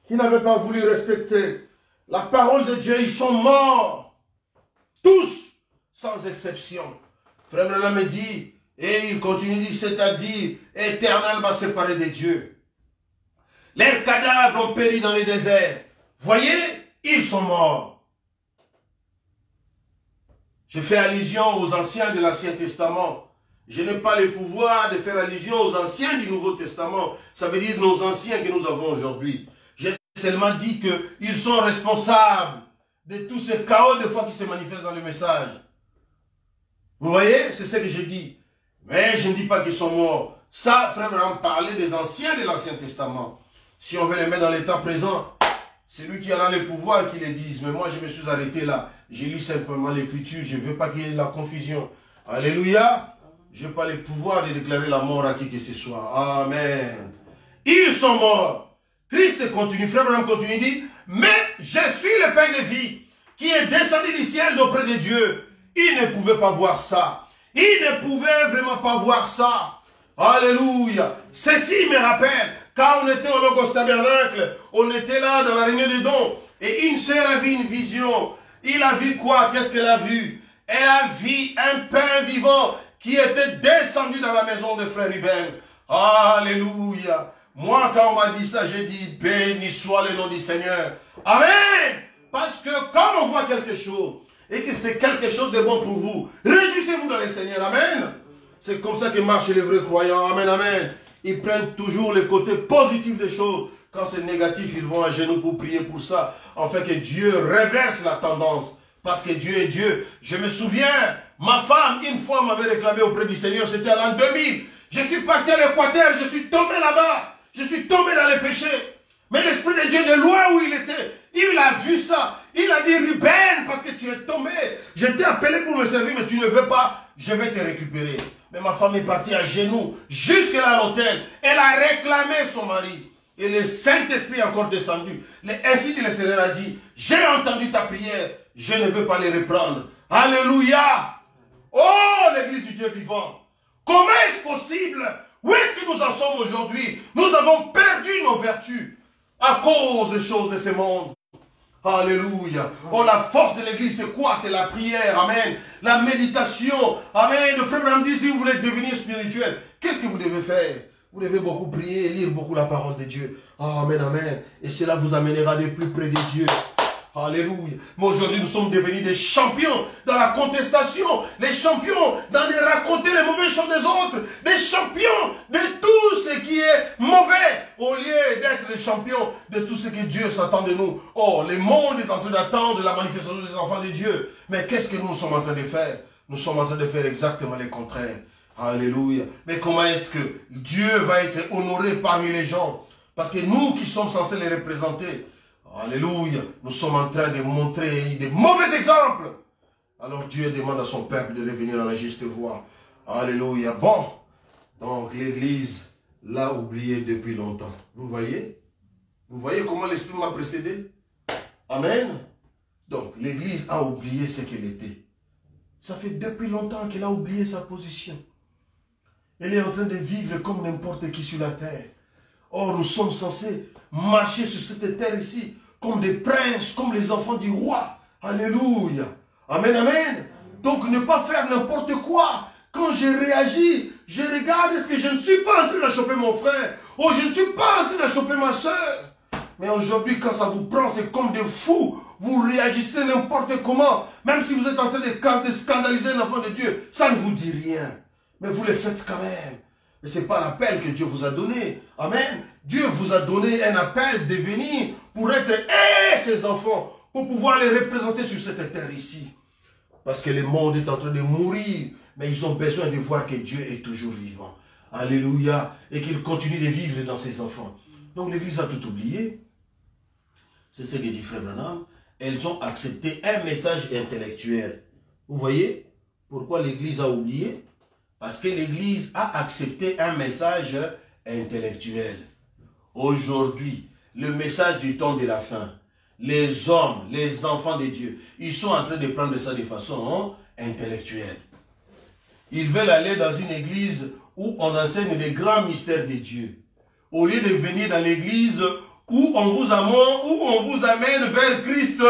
qui n'avaient pas voulu respecter la parole de Dieu, ils sont morts. Tous, sans exception. Frère Branham dit, et il continue, dit, c'est-à-dire, éternel va séparer de Dieu. Leurs cadavres ont péri dans les déserts. Voyez, ils sont morts. Je fais allusion aux anciens de l'Ancien Testament. Je n'ai pas le pouvoir de faire allusion aux anciens du Nouveau Testament. Ça veut dire nos anciens que nous avons aujourd'hui. J'ai seulement dit qu'ils sont responsables de tout ce chaos de foi qui se manifeste dans le message. Vous voyez, c'est ce que je dis. Mais je ne dis pas qu'ils sont morts. Ça, frère Branham parlait des anciens de l'Ancien Testament. Si on veut les mettre dans les temps présents, c'est lui qui en a le pouvoir qui les dise. Mais moi, je me suis arrêté là. J'ai lu simplement l'Écriture. Je ne veux pas qu'il y ait de la confusion. Alléluia. Je n'ai pas le pouvoir de déclarer la mort à qui que ce soit. Amen. Ils sont morts. Christ continue. Frère Branham continue. Il dit, mais je suis le Père de vie qui est descendu du ciel d'auprès de Dieu. Il ne pouvait pas voir ça. Il ne pouvait vraiment pas voir ça. Alléluia. Ceci me rappelle, quand on était au Logos Tabernacle, on était là dans la réunion des dons, et une sœur a vu une vision. Il a vu quoi? Qu'est-ce qu'elle a vu? Elle a vu un pain vivant qui était descendu dans la maison de frère Ruben. Alléluia. Moi, quand on m'a dit ça, j'ai dit, béni soit le nom du Seigneur. Amen. Parce que quand on voit quelque chose, et que c'est quelque chose de bon pour vous, réjouissez-vous dans le Seigneur. Amen. C'est comme ça que marchent les vrais croyants. Amen, amen. Ils prennent toujours le côté positif des choses. Quand c'est négatif, ils vont à genoux pour prier pour ça. En fait que Dieu reverse la tendance. Parce que Dieu est Dieu. Je me souviens, ma femme, une fois, m'avait réclamé auprès du Seigneur. C'était à l'an 2000. Je suis parti à l'Équateur. Je suis tombé là-bas. Je suis tombé dans les péchés. Mais l'Esprit de Dieu, de loin où il était, il a vu ça. Il a dit, Ruben, parce que tu es tombé. Je t'ai appelé pour me servir, mais tu ne veux pas. Je vais te récupérer. Mais ma femme est partie à genoux, jusque là à l'hôtel. Elle a réclamé son mari. Et le Saint-Esprit est encore descendu. Ainsi que le Seigneur a dit, j'ai entendu ta prière, je ne veux pas les reprendre. Alléluia. Oh, l'église du Dieu vivant. Comment est-ce possible? Où est-ce que nous en sommes aujourd'hui? Nous avons perdu nos vertus à cause des choses de ce monde. Alléluia. Oh, la force de l'église, c'est quoi? C'est la prière. Amen. La méditation. Amen. Le frère Branham dit, si vous voulez devenir spirituel, qu'est-ce que vous devez faire? Vous devez beaucoup prier et lire beaucoup la parole de Dieu. Amen, amen. Et cela vous amènera de plus près de Dieu. Alléluia. Mais aujourd'hui, nous sommes devenus des champions dans la contestation. Les champions dans les raconter les mauvaises choses des autres. Des champions de tout ce qui est mauvais. Au lieu d'être les champions de tout ce que Dieu s'attend de nous. Oh, le monde est en train d'attendre la manifestation des enfants de Dieu. Mais qu'est-ce que nous sommes en train de faire? Nous sommes en train de faire exactement le contraire. Alléluia. Mais comment est-ce que Dieu va être honoré parmi les gens? Parce que nous qui sommes censés les représenter, alléluia, nous sommes en train de montrer des mauvais exemples. Alors Dieu demande à son peuple de revenir à la juste voie. Alléluia. Bon, donc l'église l'a oublié depuis longtemps. Vous voyez? Vous voyez comment l'Esprit m'a précédé? Amen. Donc l'église a oublié ce qu'elle était. Ça fait depuis longtemps qu'elle a oublié sa position. Elle est en train de vivre comme n'importe qui sur la terre. Or, nous sommes censés marcher sur cette terre ici comme des princes, comme les enfants du roi. Alléluia. Amen, amen. Donc, ne pas faire n'importe quoi. Quand je réagis, je regarde, est-ce que je ne suis pas en train de choper mon frère? Oh, je ne suis pas en train de choper ma soeur. Mais aujourd'hui, quand ça vous prend, c'est comme des fous. Vous réagissez n'importe comment. Même si vous êtes en train de scandaliser un enfant de Dieu, ça ne vous dit rien. Mais vous le faites quand même. Mais ce n'est pas l'appel que Dieu vous a donné. Amen. Dieu vous a donné un appel de venir pour être ses enfants, pour pouvoir les représenter sur cette terre ici. Parce que le monde est en train de mourir. mais ils ont besoin de voir que Dieu est toujours vivant. Alléluia. Et qu'il continue de vivre dans ses enfants. Donc l'église a tout oublié. C'est ce que dit Frère Branham. Elles ont accepté un message intellectuel. Vous voyez pourquoi l'église a oublié? Parce que l'église a accepté un message intellectuel. Aujourd'hui, le message du temps de la fin, les hommes, les enfants de Dieu, ils sont en train de prendre ça de façon intellectuelle. Ils veulent aller dans une église où on enseigne les grands mystères de Dieu. Au lieu de venir dans l'église où on vous amène vers Christ.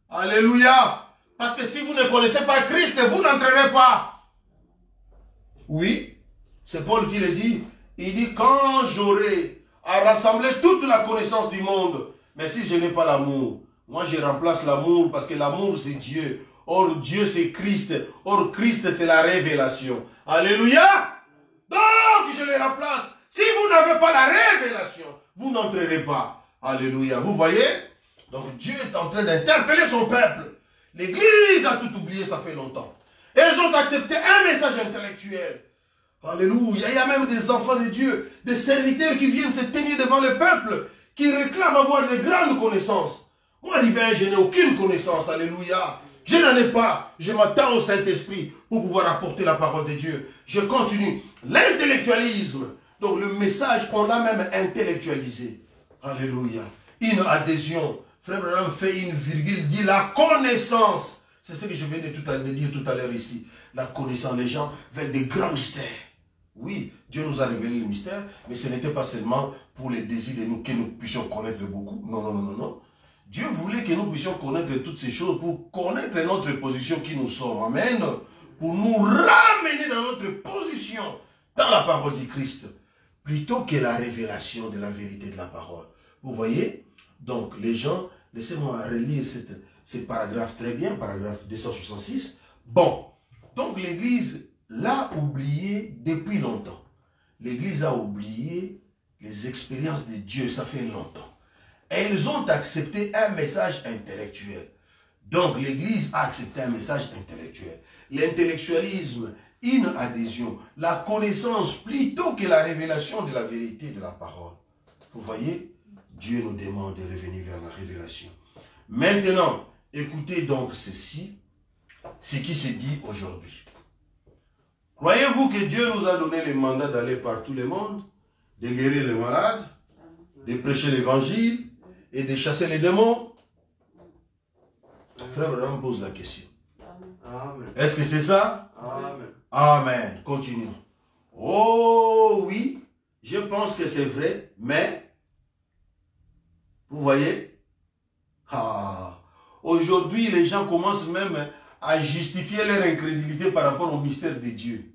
Alléluia. Parce que si vous ne connaissez pas Christ, vous n'entrerez pas. Oui, c'est Paul qui le dit. Il dit, quand j'aurai à rassembler toute la connaissance du monde, mais si je n'ai pas l'amour, moi je remplace l'amour parce que l'amour c'est Dieu. Or Dieu c'est Christ. Or Christ c'est la révélation. Alléluia. Donc je le remplace. Si vous n'avez pas la révélation, vous n'entrerez pas. Alléluia. Vous voyez? Donc Dieu est en train d'interpeller son peuple. L'église a tout oublié, ça fait longtemps. Elles ont accepté un message intellectuel. Alléluia. Il y a même des enfants de Dieu, des serviteurs qui viennent se tenir devant le peuple, qui réclament avoir de grandes connaissances. Moi, Ribin, je n'ai aucune connaissance. Alléluia. Je n'en ai pas. Je m'attends au Saint-Esprit pour pouvoir apporter la parole de Dieu. Je continue. L'intellectualisme. Donc le message, on l'a même intellectualisé. Alléluia. Une adhésion. Frère Branham fait une virgule, dit la connaissance. C'est ce que je viens de dire tout à l'heure ici. La connaissance, les gens veulent des grands mystères. Oui, Dieu nous a révélé le mystère, mais ce n'était pas seulement pour les désirs de nous que nous puissions connaître beaucoup. Non, non, non, non, non. Dieu voulait que nous puissions connaître toutes ces choses pour connaître notre position qui nous sommes. Amen. Pour nous ramener dans notre position dans la parole du Christ. Plutôt que la révélation de la vérité de la parole. Vous voyez? Donc, les gens, laissez-moi relire ce paragraphe très bien, paragraphe 266. Bon, donc l'Église l'a oublié depuis longtemps. L'Église a oublié les expériences de Dieu, ça fait longtemps. Elles ont accepté un message intellectuel. Donc l'Église a accepté un message intellectuel. L'intellectualisme, une adhésion, la connaissance plutôt que la révélation de la vérité de la parole. Vous voyez, Dieu nous demande de revenir vers la révélation. Maintenant, écoutez donc ceci, ce qui se dit aujourd'hui. Croyez-vous que Dieu nous a donné le mandat d'aller par tout le monde, de guérir les malades, de prêcher l'évangile et de chasser les démons? Frère Branham pose la question. Est-ce que c'est ça? Amen. Amen. Continuons. Oh oui, je pense que c'est vrai, mais vous voyez, aujourd'hui les gens commencent même à justifier leur incrédulité par rapport au mystère de Dieu.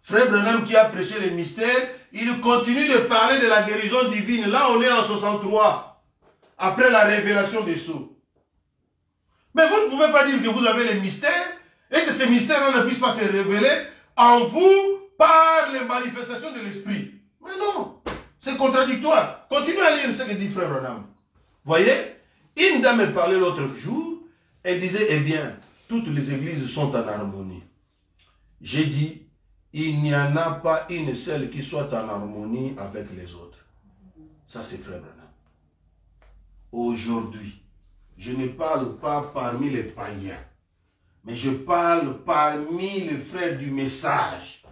Frère Branham qui a prêché les mystères, il continue de parler de la guérison divine. Là on est en 63, après la révélation des sceaux. Mais vous ne pouvez pas dire que vous avez les mystères et que ces mystères ne puissent pas se révéler en vous par les manifestations de l'esprit. Mais non, c'est contradictoire. Continuez à lire ce que dit Frère Branham. Voyez, une dame me parlait l'autre jour, elle disait, eh bien, toutes les églises sont en harmonie. J'ai dit, il n'y en a pas une seule qui soit en harmonie avec les autres. Ça c'est Frère Branham. Aujourd'hui, je ne parle pas parmi les païens, mais je parle parmi les frères du message,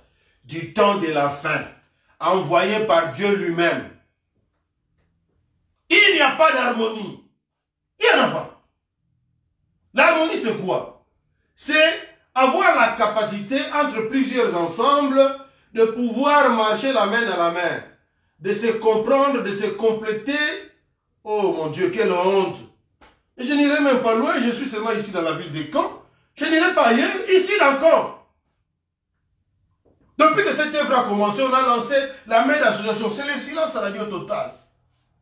du temps de la fin, envoyé par Dieu lui-même. Il n'y a pas d'harmonie. Il n'y en a pas. L'harmonie, c'est quoi? C'est avoir la capacité entre plusieurs ensembles de pouvoir marcher la main dans la main, de se comprendre, de se compléter. Oh mon Dieu, quelle honte! Je n'irai même pas loin, je suis seulement ici dans la ville de Caen. Je n'irai pas ailleurs, ici dans Caen. Depuis que cette œuvre a commencé, on a lancé la main d'association. C'est le silence à radio total.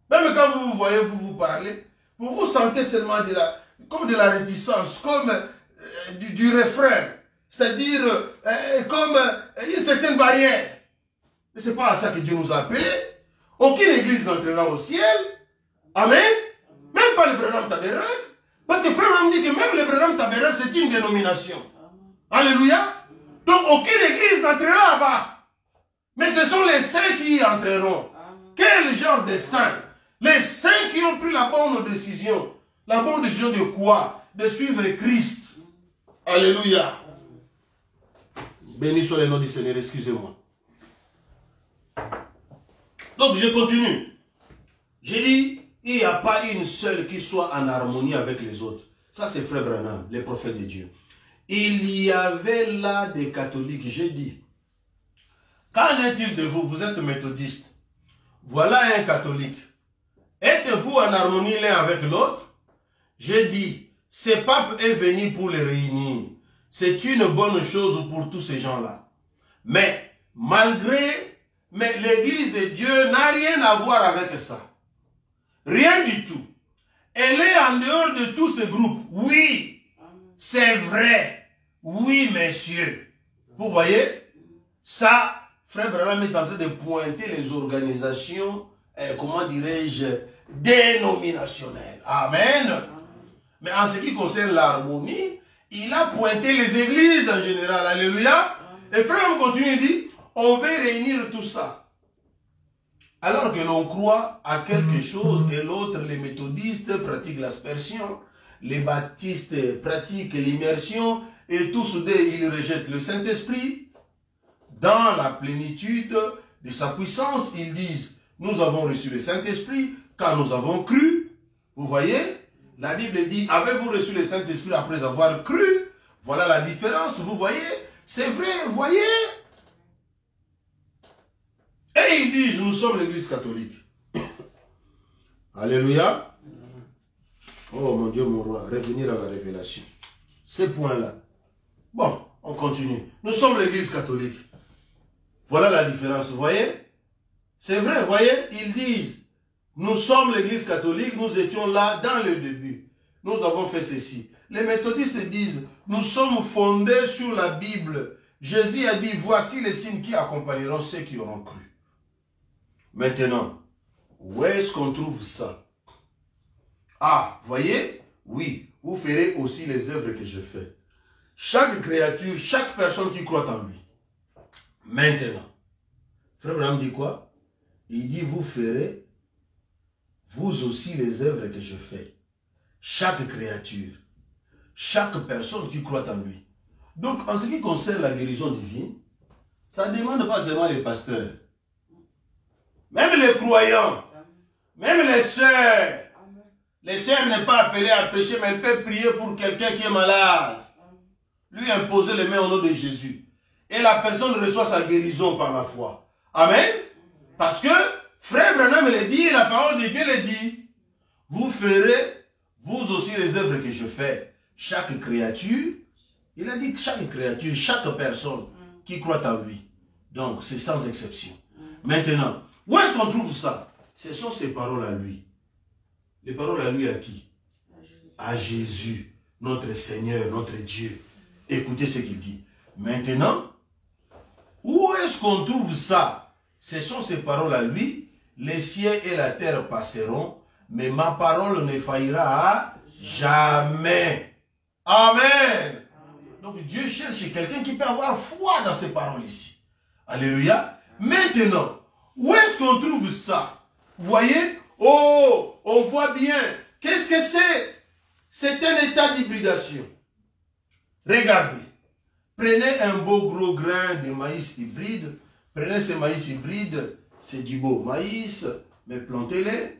Même quand vous vous voyez, vous vous parlez, vous vous sentez seulement comme de la réticence, comme du refrain. C'est-à-dire comme une certaine barrière. Mais ce n'est pas à ça que Dieu nous a appelés. Aucune église n'entrera au ciel. Amen. Même pas le Branham Tabernacle. Parce que frère me dit que même le Branham Tabernacle, c'est une dénomination. Alléluia. Donc aucune église n'entrera là-bas. Mais ce sont les saints qui y entreront. Quel genre de saints? Les saints qui ont pris la bonne décision. La bonne décision de quoi? De suivre Christ. Alléluia. Béni soit le nom du Seigneur, excusez-moi. Donc je continue. J'ai dit, il n'y a pas une seule qui soit en harmonie avec les autres. Ça c'est Frère Branham, les prophètes de Dieu. Il y avait là des catholiques, j'ai dit. Qu'en est-il de vous? Vous êtes méthodiste. Voilà un catholique. Êtes-vous en harmonie l'un avec l'autre? J'ai dit, ce pape est venu pour les réunir. C'est une bonne chose pour tous ces gens-là. Mais, l'église de Dieu n'a rien à voir avec ça. Rien du tout. Elle est en dehors de tout ce groupe. Oui, c'est vrai. Oui, messieurs. Vous voyez? Ça, Frère Branham est en train de pointer les organisations, comment dirais-je, dénominationnelles. Amen. Mais en ce qui concerne l'harmonie, il a pointé les églises en général. Alléluia. Et Frère Branham continue, il dit, on veut réunir tout ça. Alors que l'on croit à quelque chose et l'autre, les méthodistes pratiquent l'aspersion, les baptistes pratiquent l'immersion et tous deux, ils rejettent le Saint-Esprit. Dans la plénitude de sa puissance, ils disent, nous avons reçu le Saint-Esprit quand nous avons cru. Vous voyez? La Bible dit, avez-vous reçu le Saint-Esprit après avoir cru? Voilà la différence, vous voyez? C'est vrai, vous voyez? Et ils disent, nous sommes l'église catholique. Alléluia. Oh mon Dieu, mon roi, revenir à la révélation. Ces points-là. Bon, on continue. Nous sommes l'église catholique. Voilà la différence, vous voyez? C'est vrai, vous voyez? Ils disent, nous sommes l'église catholique, nous étions là dans le début. Nous avons fait ceci. Les méthodistes disent, nous sommes fondés sur la Bible. Jésus a dit, voici les signes qui accompagneront ceux qui auront cru. Maintenant, où est-ce qu'on trouve ça? Ah, voyez? Oui, vous ferez aussi les œuvres que je fais. Chaque créature, chaque personne qui croit en lui. Maintenant, Frère Branham dit quoi? Il dit, vous ferez, vous aussi, les œuvres que je fais. Chaque créature, chaque personne qui croit en lui. Donc, en ce qui concerne la guérison divine, ça ne demande pas seulement les pasteurs. Même les croyants, même les sœurs. Les sœurs n'est pas appelées à prêcher, mais elles peuvent prier pour quelqu'un qui est malade. Lui imposer les mains au nom de Jésus. Et la personne reçoit sa guérison par la foi. Amen. Parce que Frère Branham le dit, et la parole de Dieu le dit. Vous ferez, vous aussi, les œuvres que je fais. Chaque créature, il a dit que chaque créature, chaque personne qui croit en lui. Donc, c'est sans exception. Maintenant, où est-ce qu'on trouve ça? Ce sont ses paroles à lui. Les paroles à lui à qui? À Jésus, notre Seigneur, notre Dieu. Écoutez ce qu'il dit. Maintenant, où est-ce qu'on trouve ça? Ce sont ses paroles à lui. Les cieux et la terre passeront, mais ma parole ne faillira jamais. Amen. Donc Dieu cherche quelqu'un qui peut avoir foi dans ces paroles ici. Alléluia. Maintenant, où est-ce qu'on trouve ça? Vous voyez? Oh, on voit bien. Qu'est-ce que c'est? C'est un état d'hybridation. Regardez. Prenez un beau gros grain de maïs hybride. Prenez ce maïs hybride. C'est du beau maïs. Mais plantez-les.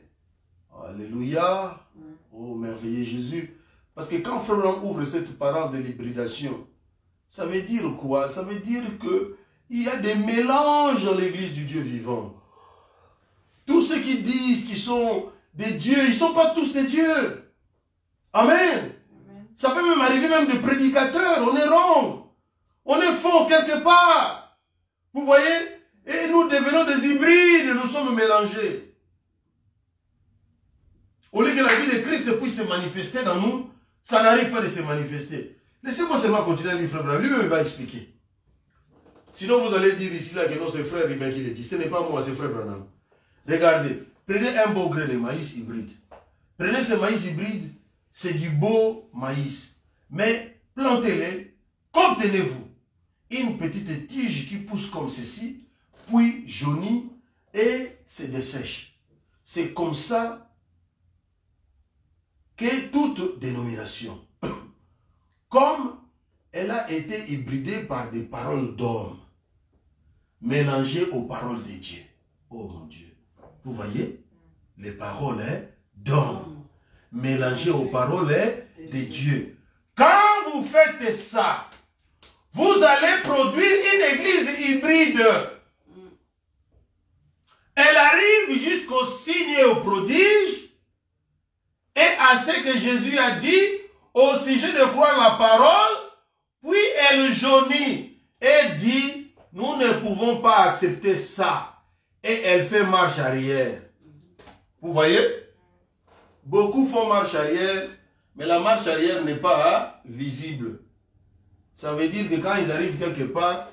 Alléluia. Oh, merveilleux Jésus. Parce que quand Frère Branham ouvre cette parole de l'hybridation, ça veut dire quoi? Ça veut dire qu'il y a des mélanges dans l'église du Dieu vivant. Tous ceux qui disent qu'ils sont des dieux, ils ne sont pas tous des dieux. Amen. Amen. Ça peut même arriver même de prédicateurs. On est rond. On est faux quelque part. Vous voyez? Et nous devenons des hybrides. Nous sommes mélangés. Au lieu que la vie de Christ puisse se manifester dans nous, ça n'arrive pas de se manifester. Laissez-moi seulement continuer à lire Frère Branham. Lui-même va expliquer. Sinon vous allez dire ici là que non, c'est Frère Ribin qui le dit. Ce n'est pas moi, c'est Frère Branham. Regardez, prenez un beau grain de maïs hybride. Prenez ce maïs hybride, c'est du beau maïs. Mais plantez-les, contenez-vous. une petite tige qui pousse comme ceci, puis jaunit et se dessèche. C'est comme ça qu'est toute dénomination. Comme elle a été hybridée par des paroles d'hommes, mélangées aux paroles de Dieu. Oh mon Dieu. Vous voyez? Les paroles d'hommes, mélangées aux paroles de Dieu. Quand vous faites ça, vous allez produire une église hybride. Elle arrive jusqu'au signe et au prodige et à ce que Jésus a dit au sujet de croire la parole, puis elle jaunit et dit, nous ne pouvons pas accepter ça. Et elle fait marche arrière. Vous voyez? Beaucoup font marche arrière, mais la marche arrière n'est pas visible. Ça veut dire que quand ils arrivent quelque part,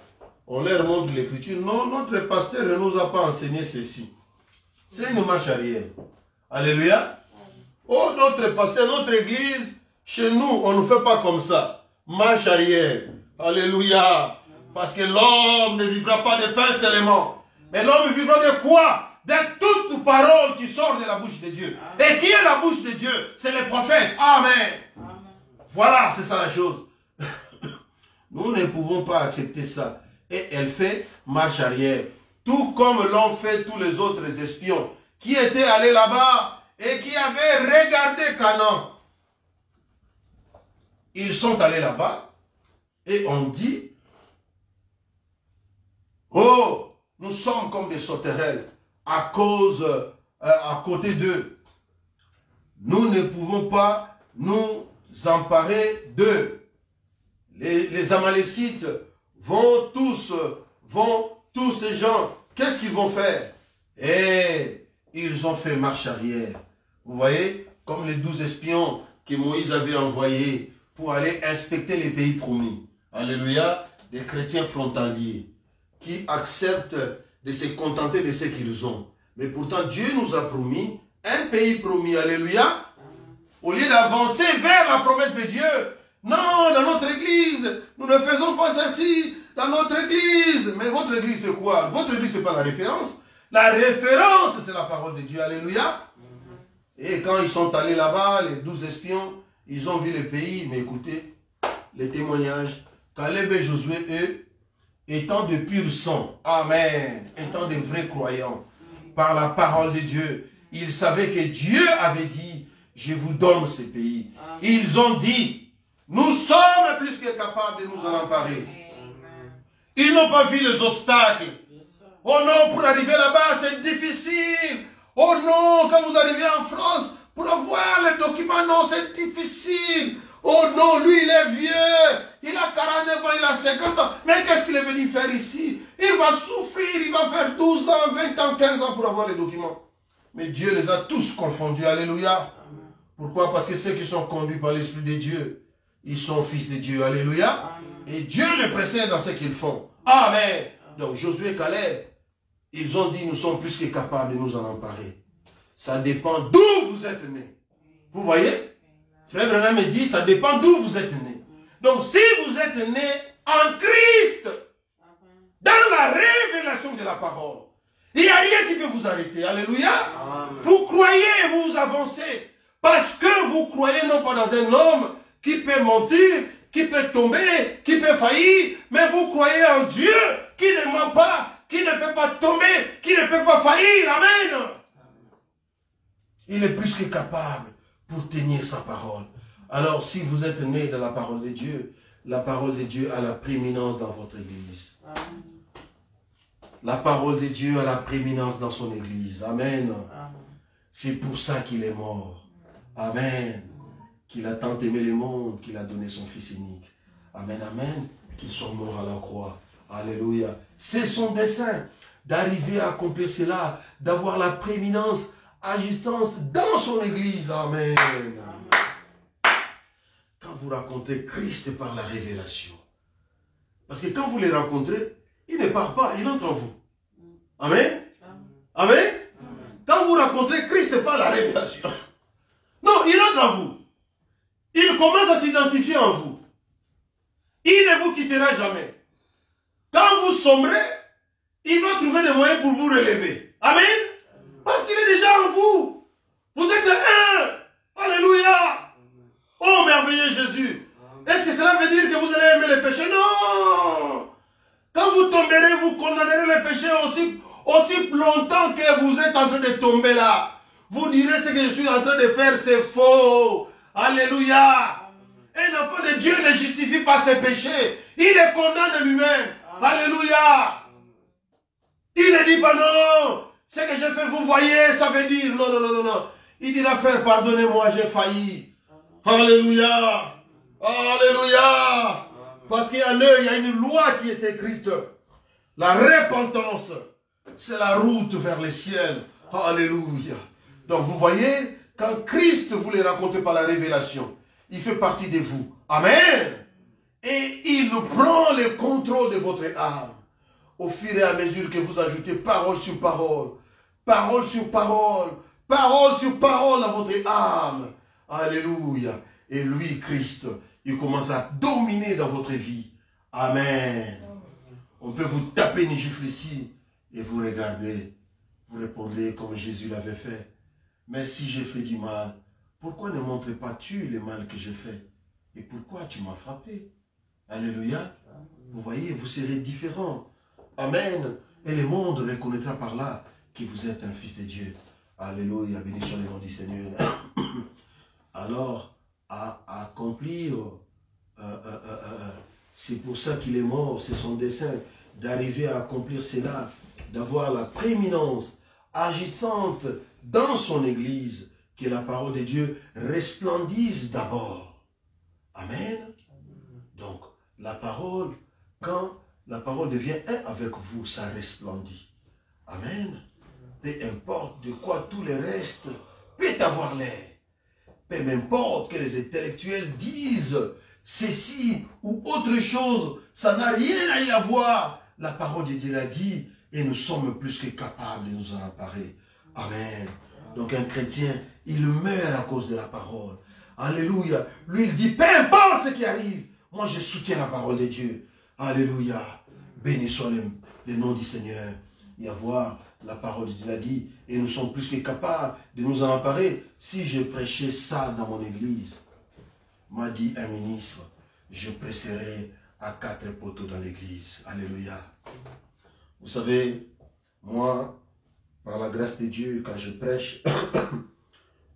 on leur montre l'écriture. Non, notre pasteur ne nous a pas enseigné ceci. C'est une marche arrière. Alléluia. Oh, notre pasteur, notre église, chez nous, on ne fait pas comme ça. Marche arrière. Alléluia. Parce que l'homme ne vivra pas de pain seulement. Mais l'homme vivra de quoi? De toute parole qui sort de la bouche de Dieu. Et qui est la bouche de Dieu? C'est les prophètes. Amen. Voilà, c'est ça la chose. Nous ne pouvons pas accepter ça. Et elle fait marche arrière. Tout comme l'ont fait tous les autres espions qui étaient allés là-bas et qui avaient regardé Canaan. Ils sont allés là-bas et on dit, oh, nous sommes comme des sauterelles à côté d'eux. Nous ne pouvons pas nous emparer d'eux. Les Amalécites tous ces gens, qu'est-ce qu'ils vont faire? Et ils ont fait marche arrière. Vous voyez, comme les 12 espions que Moïse avait envoyés pour aller inspecter les pays promis. Alléluia, des chrétiens frontaliers qui acceptent de se contenter de ce qu'ils ont. Mais pourtant, Dieu nous a promis un pays promis. Alléluia. Au lieu d'avancer vers la promesse de Dieu, non, dans notre église, nous ne faisons pas ceci. Dans notre église. Mais votre église, c'est quoi? Votre église, ce n'est pas la référence. La référence, c'est la parole de Dieu. Alléluia. Et quand ils sont allés là-bas, les 12 espions, ils ont vu le pays. Mais écoutez, les témoignages. Caleb et Josué, eux, étant de pur sang, amen, étant de vrais croyants, par la parole de Dieu, ils savaient que Dieu avait dit, je vous donne ce pays. Ils ont dit, nous sommes plus que capables de nous en emparer. Ils n'ont pas vu les obstacles. Oh non, pour arriver là-bas, c'est difficile. Oh non, quand vous arrivez en France, pour avoir les documents, non, c'est difficile. Oh non, lui, il est vieux. Il a 49 ans, il a 50 ans. Mais qu'est-ce qu'il est venu faire ici? Il va souffrir, il va faire 12 ans, 20 ans, 15 ans pour avoir les documents. Mais Dieu les a tous confondus. Alléluia. Pourquoi? Parce que ceux qui sont conduits par l'Esprit de Dieu, ils sont fils de Dieu. Alléluia. Et Dieu les précède dans ce qu'ils font. Amen. Donc Josué et Caleb, ils ont dit, nous sommes plus que capables de nous en emparer. Ça dépend d'où vous êtes nés. Vous voyez? Frère Branham me dit, ça dépend d'où vous êtes nés. Donc si vous êtes nés en Christ, dans la révélation de la parole, il n'y a rien qui peut vous arrêter. Alléluia. Amen. Vous croyez et vous avancez. Parce que vous croyez non pas dans un homme qui peut mentir, qui peut tomber, qui peut faillir, mais vous croyez en Dieu qui ne ment pas, qui ne peut pas tomber, qui ne peut pas faillir. Amen. Il est plus que capable pour tenir sa parole. Alors, si vous êtes né dans la parole de Dieu a la prééminence dans votre église. Amen. La parole de Dieu a la prééminence dans son église. Amen. Amen. C'est pour ça qu'il est mort. Amen. Qu'il a tant aimé le monde qu'il a donné son Fils unique. Amen, amen. Qu'il soit mort à la croix. Alléluia. C'est son dessein d'arriver à accomplir cela, d'avoir la prééminence, agistance dans son église. Amen. Quand vous rencontrez Christ par la révélation, parce que quand vous les rencontrez, il ne part pas, il entre en vous. Amen. Amen. Quand vous rencontrez Christ par la révélation, non, il entre en vous. Il commence à s'identifier en vous. Il ne vous quittera jamais. vous sombrez, il va trouver des moyens pour vous relever. Amen. Parce qu'il est déjà en vous. Vous êtes un. Alléluia. Oh, merveilleux Jésus. Est-ce que cela veut dire que vous allez aimer les péchés? Non. Quand vous tomberez, vous condamnerez les péchés aussi longtemps que vous êtes en train de tomber là. Vous direz ce que je suis en train de faire, c'est faux. Alléluia. Un enfant de Dieu ne justifie pas ses péchés. Il les condamne lui-même. Alléluia. Il ne dit pas non. Ce que j'ai fait, vous voyez, ça veut dire non, non, non, non, non. Il dira, frère, pardonnez-moi, j'ai failli. Alléluia. Alléluia. Parce qu'il y a une loi qui est écrite. La repentance, c'est la route vers le ciel. Alléluia. Donc vous voyez, quand Christ vous les raconte par la révélation, il fait partie de vous. Amen. Et il prend le contrôle de votre âme. Au fur et à mesure que vous ajoutez parole sur parole, parole sur parole, parole sur parole à votre âme. Alléluia. Et lui, Christ, il commence à dominer dans votre vie. Amen. On peut vous taper une gifle ici et vous regardez. Vous répondez comme Jésus l'avait fait. Mais si j'ai fait du mal, pourquoi ne montres pas-tu le mal que j'ai fait? Et pourquoi tu m'as frappé? Alléluia. Vous voyez, vous serez différent. Amen. Et le monde reconnaîtra par là que vous êtes un fils de Dieu. Alléluia. Béni soit le nom du Seigneur. Alors, à accomplir, c'est pour ça qu'il est mort, c'est son dessein, d'arriver à accomplir cela, d'avoir la prééminence agissante dans son Église, que la parole de Dieu resplendisse d'abord. Amen. Donc, la parole, quand la parole devient un avec vous, ça resplendit. Amen. Peu importe de quoi tout le reste peut avoir l'air. Peu importe que les intellectuels disent ceci ou autre chose, ça n'a rien à y avoir. La parole de Dieu l'a dit et nous sommes plus que capables de nous en emparer. Amen. Donc un chrétien, il meurt à cause de la parole. Alléluia. Lui, il dit, peu importe ce qui arrive, moi je soutiens la parole de Dieu. Alléluia. Béni soit le nom du Seigneur. Y avoir la parole de Dieu l'a dit, et nous sommes plus que capables de nous en emparer. Si je prêchais ça dans mon église, m'a dit un ministre, je prêcherai à 4 poteaux dans l'église. Alléluia. Vous savez, moi, par la grâce de Dieu, quand je prêche,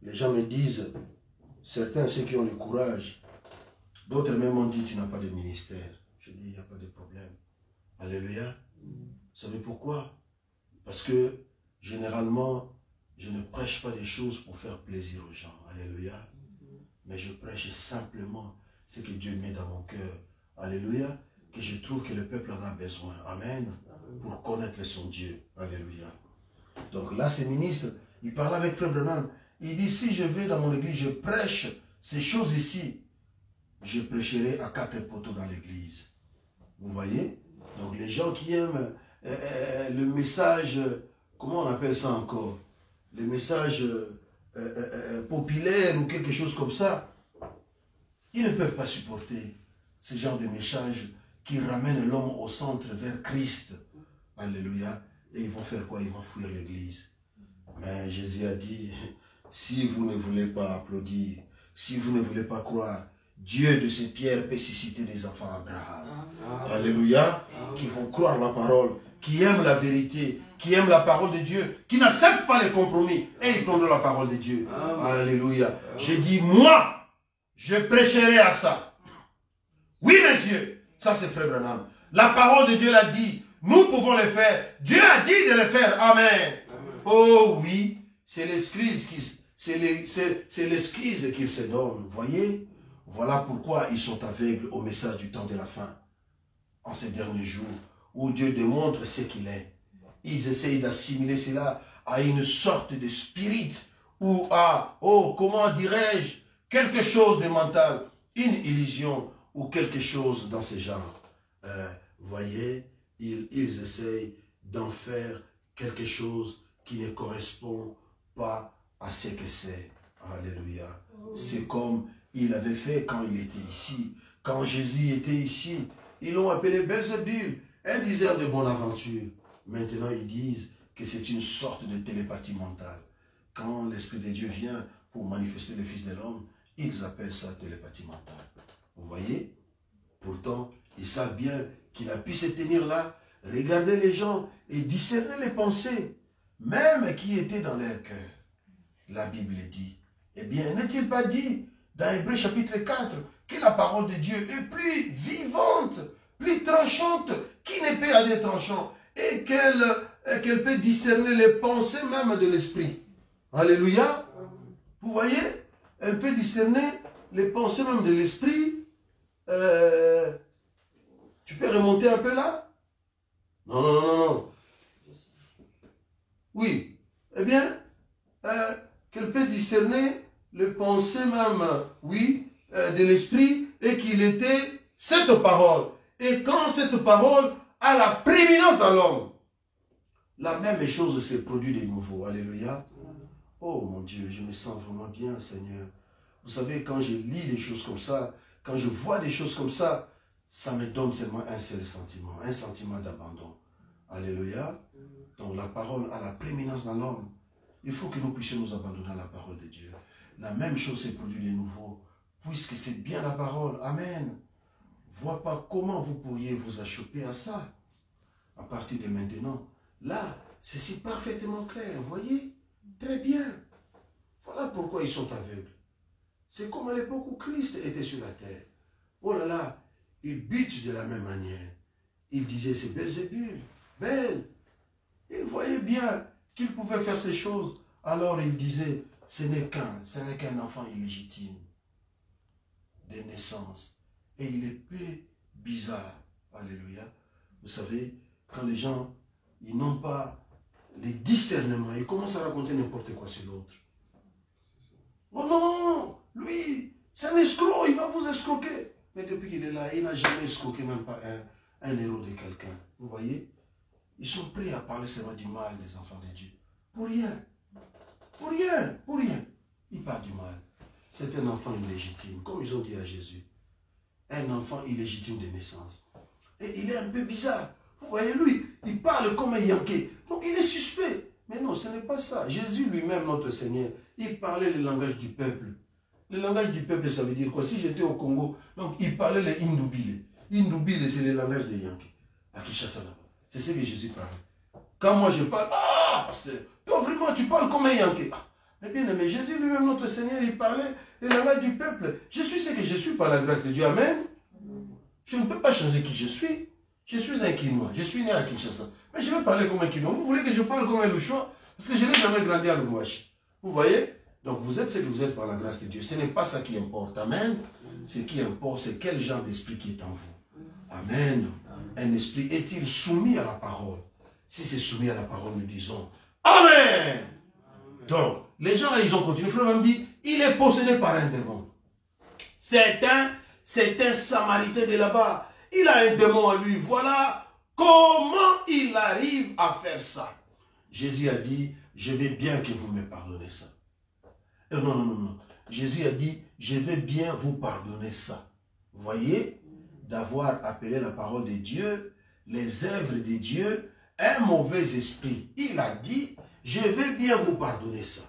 les gens me disent, certains, ceux qui ont le courage, d'autres même m'ont dit, tu n'as pas de ministère. Je dis, il n'y a pas de problème. Alléluia. Vous savez pourquoi? Parce que, généralement, je ne prêche pas des choses pour faire plaisir aux gens. Alléluia. Mais je prêche simplement ce que Dieu met dans mon cœur. Alléluia. Que je trouve que le peuple en a besoin. Amen. Pour connaître son Dieu. Alléluia. Donc là, ce ministre, il parle avec Frère Branham. Il dit, si je vais dans mon église, je prêche ces choses ici, je prêcherai à 4 poteaux dans l'église. Vous voyez? Donc les gens qui aiment le message, comment on appelle ça encore? Le message populaire ou quelque chose comme ça, ils ne peuvent pas supporter ce genre de message qui ramène l'homme au centre vers Christ. Alléluia. Et ils vont faire quoi? Ils vont fuir l'église. Mais Jésus a dit, si vous ne voulez pas applaudir, si vous ne voulez pas croire, Dieu de ces pierres peut susciter des enfants Abraham. Alléluia. Qui vont croire la parole, qui aiment la vérité, qui aiment la parole de Dieu, qui n'acceptent pas les compromis. Et ils prendront la parole de Dieu. Alléluia. J'ai dit, moi, je prêcherai à ça. Oui, messieurs. Ça, c'est Frère Branham. La parole de Dieu l'a dit. Nous pouvons le faire. Dieu a dit de le faire. Amen. Oh oui. C'est l'excuse qu'il se donne. Vous voyez? Voilà pourquoi ils sont aveugles au message du temps de la fin. En ces derniers jours, où Dieu démontre ce qu'il est. Ils essayent d'assimiler cela à une sorte de spirit ou à, oh, comment dirais-je, quelque chose de mental, une illusion ou quelque chose dans ce genre. Voyez, ils essayent d'en faire quelque chose qui ne correspond pas à ce que c'est. Alléluia. C'est comme il avait fait quand il était ici. Quand Jésus était ici, ils l'ont appelé Belzébul. un diseur de bonne aventure. Maintenant, ils disent que c'est une sorte de télépathie mentale. Quand l'Esprit de Dieu vient pour manifester le Fils de l'homme, ils appellent ça télépathie mentale. Vous voyez? Pourtant, ils savent bien qu'il a pu se tenir là, regarder les gens et discerner les pensées, même qui étaient dans leur cœur. La Bible dit, eh bien, n'est-il pas dit dans Hébreux chapitre 4 que la parole de Dieu est plus vivante, plus tranchante qu'une épée à deux tranchants et qu'elle peut discerner les pensées même de l'esprit. Alléluia. Vous voyez, elle peut discerner les pensées même de l'esprit. Tu peux remonter un peu là? Non, non, non, non. Oui. Eh bien, qu'elle peut discerner les pensées même, oui, de l'esprit, et qu'il était cette parole. Et quand cette parole a la prééminence dans l'homme, la même chose se produit de nouveau. Alléluia. Oh mon Dieu, je me sens vraiment bien, Seigneur. Vous savez, quand je lis des choses comme ça, quand je vois des choses comme ça, ça me donne seulement un seul sentiment, un sentiment d'abandon. Alléluia. Donc la parole a la prééminence dans l'homme. Il faut que nous puissions nous abandonner à la parole de Dieu. La même chose s'est produite de nouveau, puisque c'est bien la parole. Amen. Vois pas comment vous pourriez vous achoper à ça. À partir de maintenant, là, c'est parfaitement clair. Vous voyez? Très bien. Voilà pourquoi ils sont aveugles. C'est comme à l'époque où Christ était sur la terre. Oh là là, ils butent de la même manière. Ils disaient, c'est Belzébul, belle. Ils voyaient bien qu'il pouvait faire ces choses. Alors ils disaient, ce n'est qu'un enfant illégitime de naissance. Et il est peu bizarre. Alléluia. Vous savez, quand les gens, ils n'ont pas les discernements, ils commencent à raconter n'importe quoi sur l'autre. Oh non, lui, c'est un escroc, il va vous escroquer. Mais depuis qu'il est là, il n'a jamais escroqué même pas un héros de quelqu'un. Vous voyez? Ils sont prêts à parler seulement du mal des enfants de Dieu. Pour rien. Pour rien. Pour rien. Ils parlent du mal. C'est un enfant illégitime, comme ils ont dit à Jésus. Un enfant illégitime de naissance. Et il est un peu bizarre. Vous voyez, lui, il parle comme un Yankee. Donc il est suspect. Mais non, ce n'est pas ça. Jésus lui-même, notre Seigneur, il parlait le langage du peuple. Le langage du peuple, ça veut dire quoi? Si j'étais au Congo, donc il parlait le Indubile. Indubile, c'est le langage des Yankees. À Kinshasa là-bas. C'est ce que Jésus parlait. Quand moi je parle, ah, pasteur, toi vraiment tu parles comme un Yankee. Ah, mais bien aimé, Jésus lui-même, notre Seigneur, il parlait le langage du peuple. Je suis ce que je suis par la grâce de Dieu. Amen. Je ne peux pas changer qui je suis. Je suis un Kinois. Je suis né à Kinshasa. Mais je vais parler comme un Kinois. Vous voulez que je parle comme un Louchois? Parce que je n'ai jamais grandi à Lubumbashi. Vous voyez? Donc vous êtes ce que vous êtes par la grâce de Dieu. Ce n'est pas ça qui importe. Amen. Ce qui importe, c'est quel genre d'esprit qui est en vous. Amen. Un esprit est-il soumis à la parole? Si c'est soumis à la parole, nous disons Amen. Donc, les gens là, ils ont continué. Frère Mamdi, il est possédé par un démon. C'est un Samaritain de là-bas. Il a un démon en lui. Voilà comment il arrive à faire ça. Jésus a dit, je veux bien que vous me pardonnez ça. Non, non, non, non. Jésus a dit, je vais bien vous pardonner ça. Vous voyez, d'avoir appelé la parole de Dieu, les œuvres de Dieu, un mauvais esprit. Il a dit, je vais bien vous pardonner ça.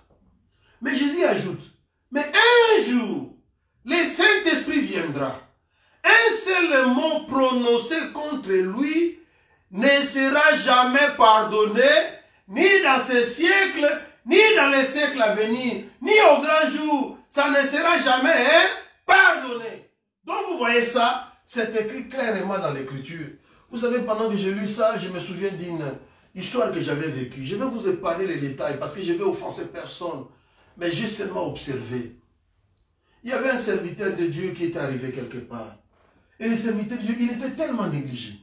Mais Jésus ajoute, mais un jour, le Saint-Esprit viendra. Un seul mot prononcé contre lui ne sera jamais pardonné, ni dans ce siècle, ni dans les siècles à venir, ni au grand jour. Ça ne sera jamais pardonné. Donc vous voyez ça, c'est écrit clairement dans l'écriture. Vous savez, pendant que j'ai lu ça, je me souviens d'une histoire que j'avais vécue. Je vais vous épargner les détails parce que je vais offenser personne. Mais j'ai seulement observé. Il y avait un serviteur de Dieu qui était arrivé quelque part. Et le serviteur de Dieu, il était tellement négligé.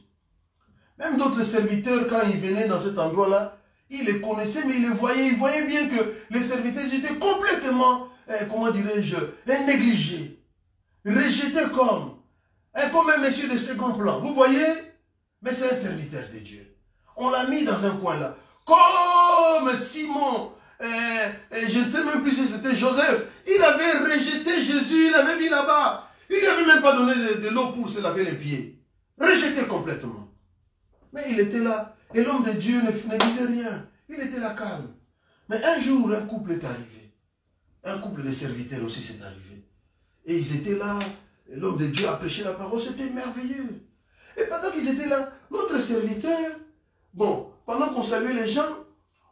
Même d'autres serviteurs, quand ils venaient dans cet endroit-là, ils les connaissaient, mais ils les voyaient. Ils voyaient bien que les serviteurs de Dieu étaient complètement, comment dirais-je, négligés. Rejetés comme un monsieur de second plan. Vous voyez? Mais c'est un serviteur de Dieu. On l'a mis dans un coin là. Comme Simon, je ne sais même plus si c'était Joseph. Il avait rejeté Jésus, il l'avait mis là-bas. Il ne lui avait même pas donné de l'eau pour se laver les pieds. Rejeté complètement. Mais il était là. Et l'homme de Dieu ne disait rien. Il était là calme. Mais un jour, un couple est arrivé. Un couple de serviteurs aussi s'est arrivé. Et ils étaient là. L'homme de Dieu a prêché la parole. C'était merveilleux. Et pendant qu'ils étaient là, notre serviteur, bon, pendant qu'on saluait les gens,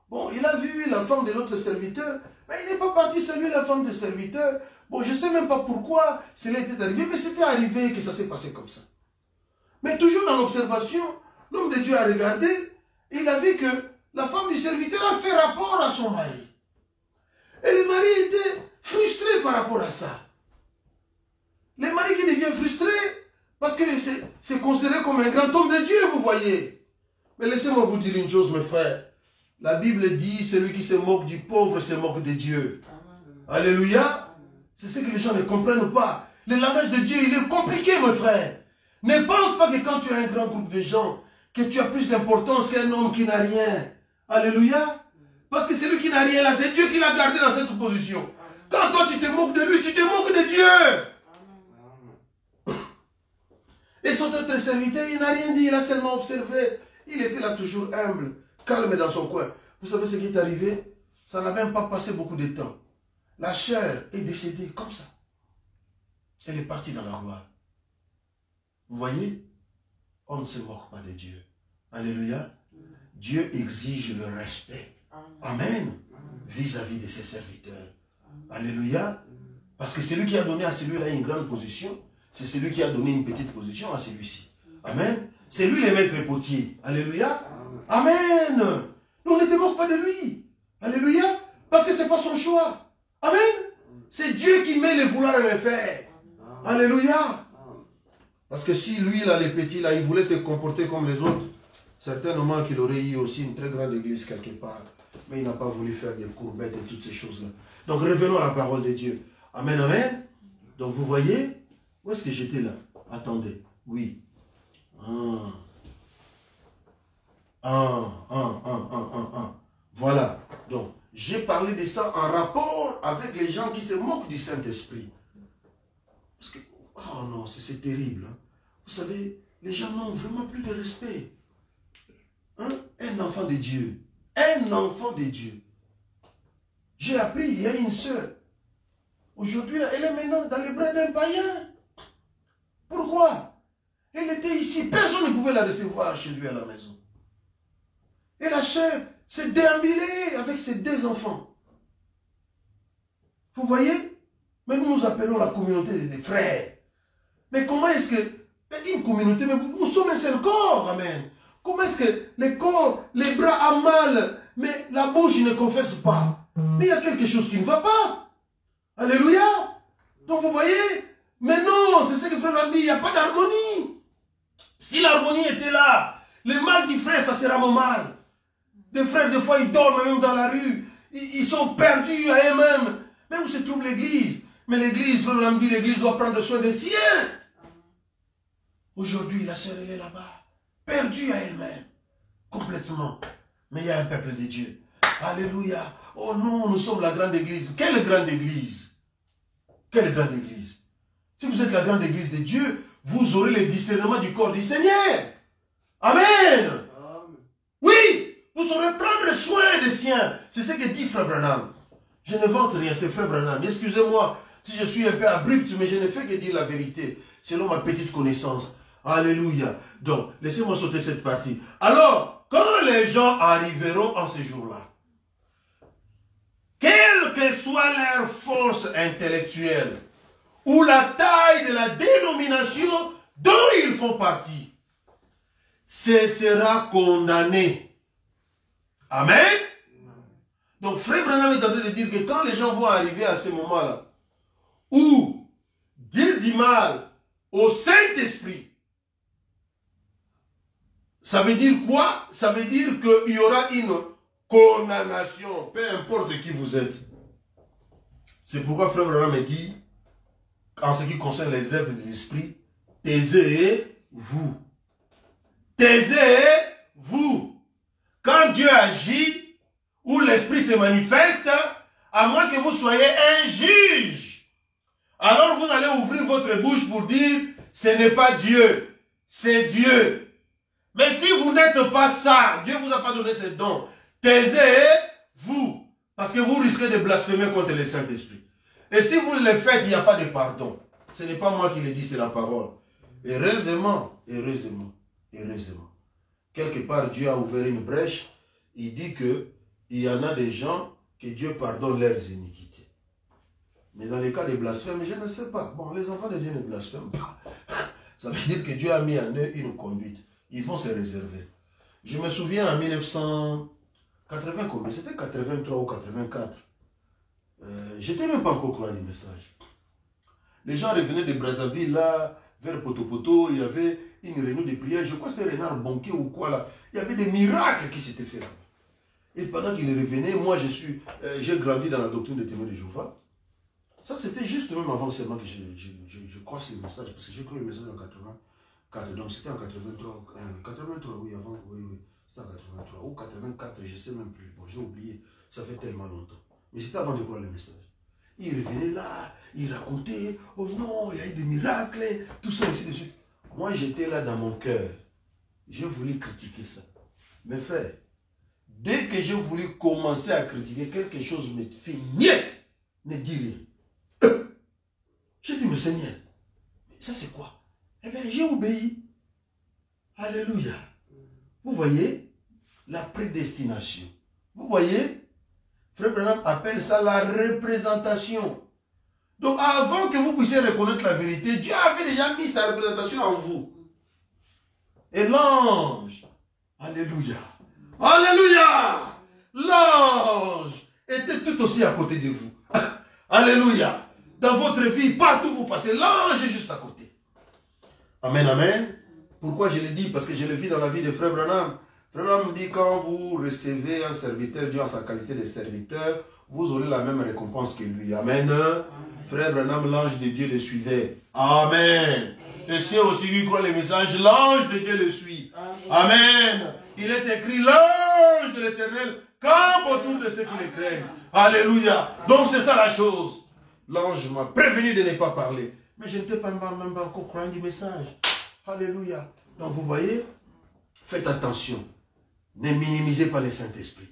bon, il a vu la femme de l'autre serviteur, mais il n'est pas parti saluer la femme de serviteur. Bon, je ne sais même pas pourquoi cela était arrivé, mais c'était arrivé que ça s'est passé comme ça. Mais toujours dans l'observation, l'homme de Dieu a regardé, et il a vu que la femme du serviteur a fait rapport à son mari. Et le mari était frustré par rapport à ça. Le mari qui devient frustré, parce que c'est considéré comme un grand homme de Dieu, vous voyez. Mais laissez-moi vous dire une chose, mes frères. La Bible dit, celui qui se moque du pauvre se moque de Dieu. Amen. Alléluia. C'est ce que les gens ne comprennent pas. Le langage de Dieu, il est compliqué, mes frères. Ne pense pas que quand tu as un grand groupe de gens, que tu as plus d'importance qu'un homme qui n'a rien. Alléluia. Parce que celui qui n'a rien là, c'est Dieu qui l'a gardé dans cette position. Quand toi tu te moques de lui, tu te moques de Dieu. Et son autre serviteur, il n'a rien dit, il a seulement observé. Il était là toujours humble, calme dans son coin. Vous savez ce qui est arrivé? Ça n'a même pas passé beaucoup de temps. La chair est décédée comme ça. Elle est partie dans la gloire. Vous voyez? On ne se moque pas de Dieu. Alléluia. Dieu exige le respect. Amen. Vis-à-vis de ses serviteurs. Alléluia. Parce que celui qui a donné à celui-là une grande position, c'est celui qui a donné une petite position à celui-ci. Amen. C'est lui le maître potier. Alléluia. Amen. Nous, on ne te moque pas de lui. Alléluia. Parce que ce n'est pas son choix. Amen. C'est Dieu qui met le vouloir et le faire. Alléluia. Parce que si lui, là, les petits, là, il voulait se comporter comme les autres, certainement qu'il aurait eu aussi une très grande église quelque part. Mais il n'a pas voulu faire des courbettes et toutes ces choses-là. Donc revenons à la parole de Dieu. Amen, amen. Donc vous voyez, où est-ce que j'étais là? Attendez, oui. Voilà. Donc, j'ai parlé de ça en rapport avec les gens qui se moquent du Saint-Esprit. Parce que, oh non, c'est terrible. Hein? Vous savez, les gens n'ont vraiment plus de respect. Hein? Un enfant de Dieu. Un enfant de Dieu. J'ai appris, il y a une sœur. Aujourd'hui, elle est maintenant dans les bras d'un païen. Pourquoi? Elle était ici, personne ne pouvait la recevoir chez lui à la maison. Et la sœur s'est déambulée avec ses 2 enfants. Vous voyez? Mais nous nous appelons la communauté des frères. Mais comment est-ce que... Une communauté, mais nous sommes un seul corps, amen. Comment est-ce que les corps, les bras ont mal, mais la bouche ne confesse pas? Mais il y a quelque chose qui ne va pas. Alléluia. Donc vous voyez? Mais non, c'est ce que le frère a dit, il n'y a pas d'harmonie. Si l'harmonie était là, le mal du frère, ça sera mon mal. Les frères, des fois, ils dorment même dans la rue. Ils sont perdus à eux-mêmes. Mais où se trouve l'église? Mais l'église, frère a dit, l'église doit prendre soin des siens. Aujourd'hui, la sœur, elle est là-bas, perdue à elle-même, complètement. Mais il y a un peuple de Dieu. Alléluia. Oh non, nous sommes la grande église. Quelle grande église? Quelle grande église? Si vous êtes la grande église de Dieu, vous aurez le discernement du corps du Seigneur. Amen. Oui, vous saurez prendre soin des siens. C'est ce que dit Frère Branham. Je ne vante rien, c'est Frère Branham. Excusez-moi si je suis un peu abrupt, mais je ne fais que dire la vérité, selon ma petite connaissance. Alléluia. Donc, laissez-moi sauter cette partie. Alors, quand les gens arriveront en ce jour-là, quelle que soit leur force intellectuelle, ou la taille de la dénomination dont ils font partie, ce sera condamné. Amen. Donc, Frère Branham est en train de dire que quand les gens vont arriver à ce moment-là, où dire du mal au Saint-Esprit, ça veut dire quoi? Ça veut dire qu'il y aura une condamnation, peu importe qui vous êtes. C'est pourquoi Frère Branham dit, en ce qui concerne les œuvres de l'Esprit, taisez-vous. Taisez-vous. Quand Dieu agit, où l'Esprit se manifeste, à moins que vous soyez un juge, alors vous allez ouvrir votre bouche pour dire, ce n'est pas Dieu, c'est Dieu. Mais si vous n'êtes pas ça, Dieu ne vous a pas donné ce don, taisez-vous. Parce que vous risquez de blasphémer contre le Saint-Esprit. Et si vous le faites, il n'y a pas de pardon. Ce n'est pas moi qui le dis, c'est la parole. Heureusement, heureusement, heureusement. Quelque part, Dieu a ouvert une brèche. Il dit qu'il y en a des gens que Dieu pardonne leurs iniquités. Mais dans les cas de blasphème, je ne sais pas. Bon, les enfants de Dieu ne blasphèment pas. Ça veut dire que Dieu a mis en eux une conduite. Ils vont se réserver. Je me souviens en 1980, c'était 83 ou 84. J'étais même pas encore au courant du message. Les gens revenaient de Brazzaville, là, vers Potopoto, il y avait une réunion de prière. Je crois que c'était Renard Bonquet ou quoi, là. Il y avait des miracles qui s'étaient faits là-bas. Et pendant qu'il revenait, moi, j'ai grandi dans la doctrine des témoins de Jéhovah. Ça, c'était juste même avant seulement que je croise le message, parce que j'ai cru le message en 84, donc c'était en 83, 83, oui, avant, oui, c'était en 83, ou 84, je ne sais même plus, bon, j'ai oublié, ça fait tellement longtemps. Mais c'était avant de croire le message. Il revenait là, il racontait, oh non, il y a eu des miracles, tout ça, ainsi de suite. Moi, j'étais là dans mon cœur, j'ai voulu critiquer ça. Mes frères, dès que j'ai voulu commencer à critiquer, quelque chose me fait niet, ne dit rien. J'ai dit, mais Seigneur, ça c'est quoi? Eh bien, j'ai obéi. Alléluia. Vous voyez la prédestination. Vous voyez, Frère Branham appelle ça la représentation. Donc, avant que vous puissiez reconnaître la vérité, Dieu avait déjà mis sa représentation en vous. Et l'ange, alléluia, alléluia, l'ange était tout aussi à côté de vous. Alléluia. Dans votre vie, partout vous passez, l'ange est juste à côté. Amen, amen. Pourquoi je le dis? Parce que je le vis dans la vie de Frère Branham. Frère Branham dit, quand vous recevez un serviteur, Dieu en sa qualité de serviteur, vous aurez la même récompense que lui. Amen. Frère Branham, l'ange de Dieu le suivait. Amen. Et si aussi lui croit le message, l'ange de Dieu le suit. Amen. Il est écrit, l'ange de l'Éternel campe autour de ceux qui le craignent. Alléluia. Donc c'est ça la chose. L'ange m'a prévenu de ne pas parler. Mais je n'étais pas même pas encore croyant du message. Alléluia. Donc vous voyez, faites attention. Ne minimisez pas le Saint-Esprit.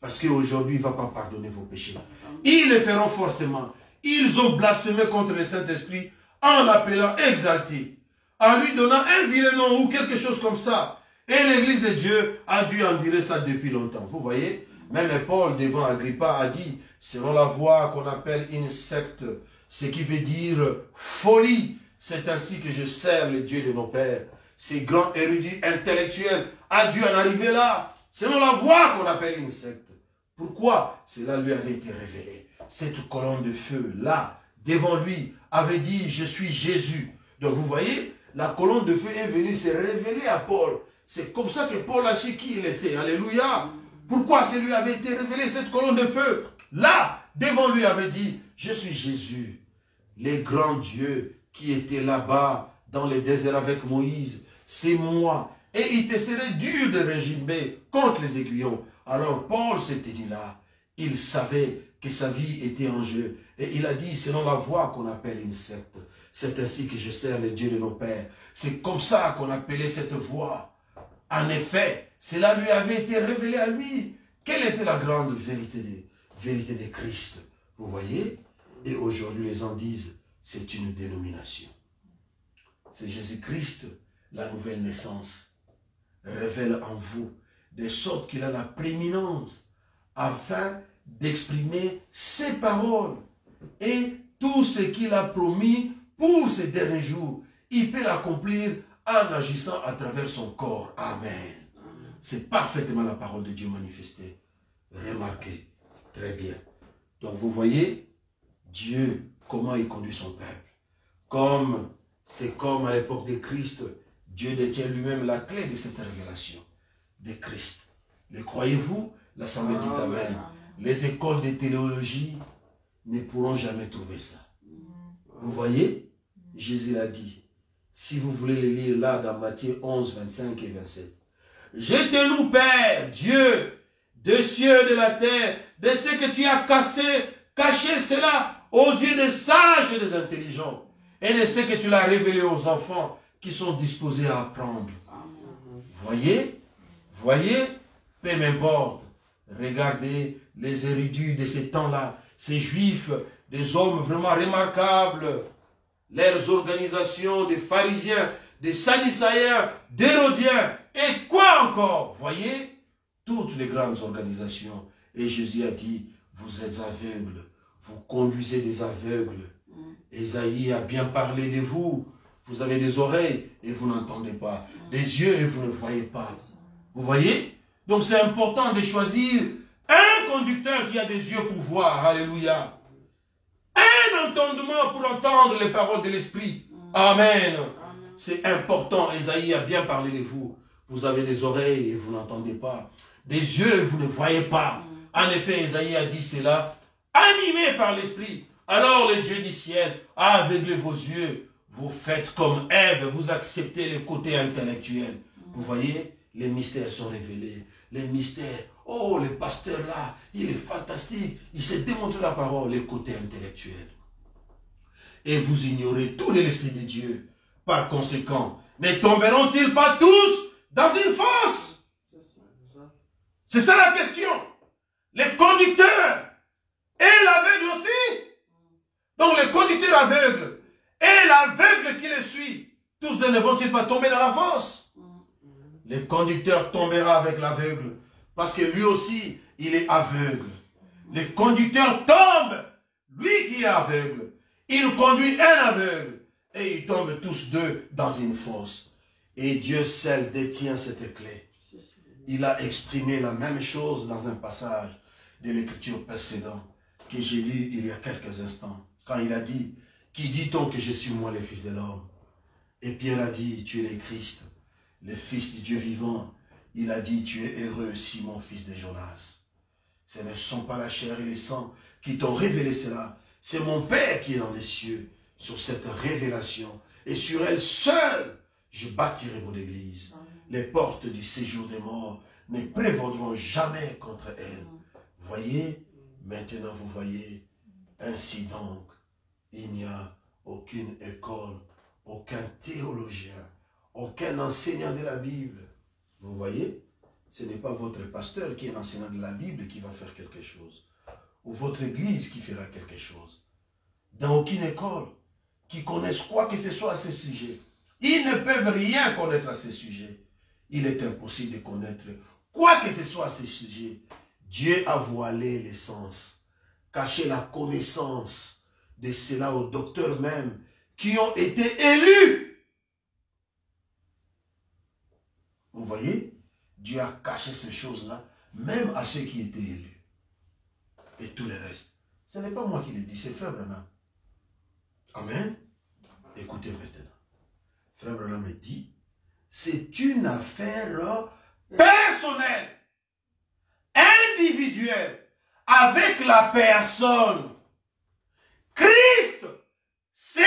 Parce qu'aujourd'hui, il ne va pas pardonner vos péchés. Ils le feront forcément. Ils ont blasphémé contre le Saint-Esprit en l'appelant exalté. En lui donnant un vilain nom ou quelque chose comme ça. Et l'Église de Dieu a dû en dire ça depuis longtemps. Vous voyez, même Paul devant Agrippa a dit, selon la voie qu'on appelle une secte, ce qui veut dire folie, c'est ainsi que je sers le Dieu de nos pères. Ces grands érudits intellectuels a dû en arriver là, selon la voie qu'on appelle une secte. Pourquoi? Cela lui avait été révélé. Cette colonne de feu là, devant lui, avait dit, je suis Jésus. Donc vous voyez, la colonne de feu est venue se révéler à Paul. C'est comme ça que Paul a su qui il était. Alléluia. Pourquoi ça lui avait été révélé, cette colonne de feu? Là, devant lui avait dit, je suis Jésus, le grand Dieu qui était là-bas dans le désert avec Moïse. C'est moi. Et il te serait dur de régimer contre les aiguillons. Alors Paul s'était dit là. Il savait que sa vie était en jeu. Et il a dit, selon la voie qu'on appelle une secte, c'est ainsi que je sers le Dieu de nos pères. C'est comme ça qu'on appelait cette voie. En effet, cela lui avait été révélé à lui. Quelle était la grande vérité de Christ? Vous voyez? Et aujourd'hui, les gens disent, c'est une dénomination. C'est Jésus-Christ, la nouvelle naissance, révèle en vous, de sorte qu'il a la prééminence, afin d'exprimer ses paroles et tout ce qu'il a promis pour ces derniers jours. Il peut l'accomplir en agissant à travers son corps. Amen. C'est parfaitement la parole de Dieu manifestée. Remarquez, très bien. Donc vous voyez, Dieu, comment il conduit son peuple. C'est comme à l'époque de Christ, Dieu détient lui-même la clé de cette révélation de Christ. Le croyez-vous? L'Assemblée dit Amen. Les écoles de théologie ne pourront jamais trouver ça. Vous voyez? Jésus l'a dit. Si vous voulez le lire là dans Matthieu 11, 25 et 27. Je te loue, Père, Dieu, des cieux et de la terre, de ce que tu as caché cela aux yeux des sages et des intelligents, et de ce que tu l'as révélé aux enfants qui sont disposés à apprendre. Voyez, voyez, peu m'importe. Regardez les érudits de ces temps-là, ces juifs, des hommes vraiment remarquables, leurs organisations, des pharisiens, des sadducéens, d'hérodiens, et quoi encore? Voyez, toutes les grandes organisations. Et Jésus a dit, vous êtes aveugles, vous conduisez des aveugles. Ésaïe a bien parlé de vous. Vous avez des oreilles et vous n'entendez pas. Des yeux et vous ne voyez pas. Vous voyez? Donc c'est important de choisir un conducteur qui a des yeux pour voir. Alléluia. Un entendement pour entendre les paroles de l'Esprit. Amen. C'est important. Ésaïe a bien parlé de vous. Vous avez des oreilles et vous n'entendez pas. Des yeux et vous ne voyez pas. En effet, Ésaïe a dit cela, animé par l'Esprit. Alors le Dieu du ciel a aveuglé vos yeux. Vous faites comme Ève, vous acceptez les côtés intellectuels. Vous voyez, les mystères sont révélés. Les mystères, oh, le pasteur là, il est fantastique. Il s'est démontré la parole, les côtés intellectuels. Et vous ignorez tout de l'Esprit de Dieu. Par conséquent, ne tomberont-ils pas tous dans une fosse? C'est ça la question. Les conducteurs et l'aveugle aussi. Donc les conducteurs aveugles et l'aveugle qui les suit, tous deux ne vont-ils pas tomber dans la fosse? Le conducteur tombera avec l'aveugle, parce que lui aussi, il est aveugle. Le conducteur tombe, lui qui est aveugle. Il conduit un aveugle, et ils tombent tous deux dans une fosse. Et Dieu seul détient cette clé. Il a exprimé la même chose dans un passage de l'écriture précédente que j'ai lu il y a quelques instants. Quand il a dit, qui dit-on que je suis moi le Fils de l'homme? Et Pierre a dit, tu es le Christ, le Fils du Dieu vivant. Il a dit, tu es heureux, Simon, fils de Jonas. Ce ne sont pas la chair et le sang qui t'ont révélé cela. C'est mon Père qui est dans les cieux. Sur cette révélation, et sur elle seule, je bâtirai mon église. Les portes du séjour des morts ne prévaudront jamais contre elle. Voyez, maintenant vous voyez, ainsi donc, il n'y a aucune école, aucun théologien, aucun enseignant de la Bible. Vous voyez, ce n'est pas votre pasteur qui est l'enseignant de la Bible qui va faire quelque chose, ou votre église qui fera quelque chose. Dans aucune école qui connaissent quoi que ce soit à ce sujet. Ils ne peuvent rien connaître à ce sujet. Il est impossible de connaître quoi que ce soit à ce sujet. Dieu a voilé les sens, caché la connaissance de cela aux docteurs même qui ont été élus. Vous voyez, Dieu a caché ces choses-là, même à ceux qui étaient élus. Et tout le reste. Ce n'est pas moi qui le dis, c'est Frère Branham. Amen. Écoutez maintenant. Frère Branham me dit, c'est une affaire personnelle, individuelle, avec la personne. Christ s'est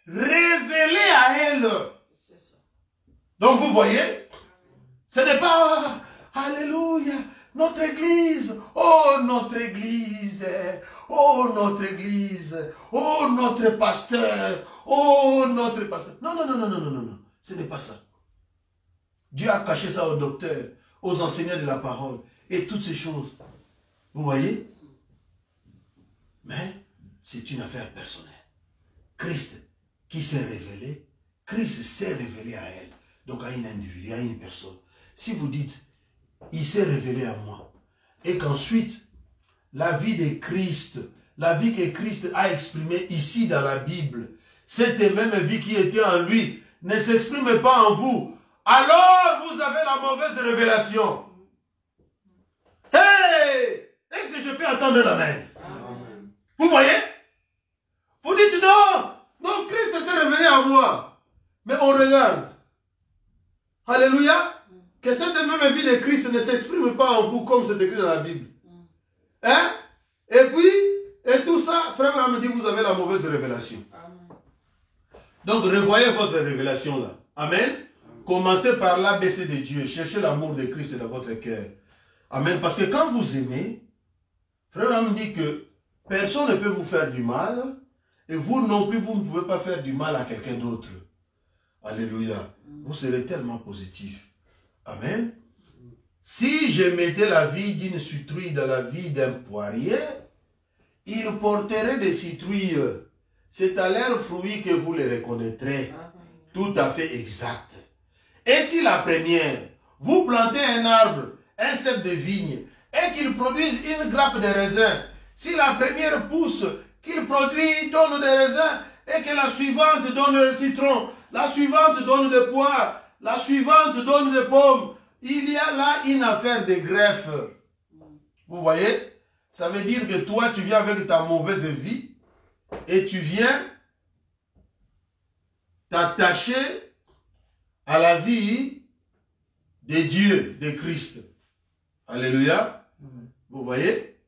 révélé à elle. Donc vous voyez, ce n'est pas, alléluia, notre église, oh notre église, oh notre église, oh notre pasteur, oh notre pasteur. Non, non, non, non, non, non, non, non, ce n'est pas ça. Dieu a caché ça aux docteurs, aux enseignants de la parole, et toutes ces choses. Vous voyez? Mais c'est une affaire personnelle. Christ qui s'est révélé, Christ s'est révélé à elle, donc à une individu, à une personne. Si vous dites, il s'est révélé à moi, et qu'ensuite, la vie de Christ, la vie que Christ a exprimée ici dans la Bible, cette même vie qui était en lui, ne s'exprime pas en vous, alors vous avez la mauvaise révélation. Hey! Est-ce que je peux entendre l'amen? Vous voyez? Vous dites non, non, Christ s'est révélé à moi. Mais on regarde. Alléluia. Que cette même vie de Christ ne s'exprime pas en vous comme c'est écrit dans la Bible. Hein? Et puis, et tout ça, Frère Branham dit, vous avez la mauvaise révélation. Donc, revoyez votre révélation là. Amen. Commencez par l'ABC de Dieu. Cherchez l'amour de Christ dans votre cœur. Amen. Parce que quand vous aimez, Frère Branham dit que personne ne peut vous faire du mal. Et vous non plus, vous ne pouvez pas faire du mal à quelqu'un d'autre. Alléluia. Vous serez tellement positif. Amen. Si je mettais la vie d'une citrouille dans la vie d'un poirier, il porterait des citrouilles. C'est à leurs fruits que vous les reconnaîtrez. Tout à fait exact. Et si la première, vous plantez un arbre, un cep de vigne, et qu'il produise une grappe de raisin, si la première pousse, qu'il produit, donne des raisins, et que la suivante donne le citron, la suivante donne des poires, la suivante donne des pommes, il y a là une affaire de greffe. Vous voyez? Ça veut dire que toi, tu viens avec ta mauvaise vie et tu viens t'attacher à la vie de Dieu, de Christ. Alléluia. Vous voyez?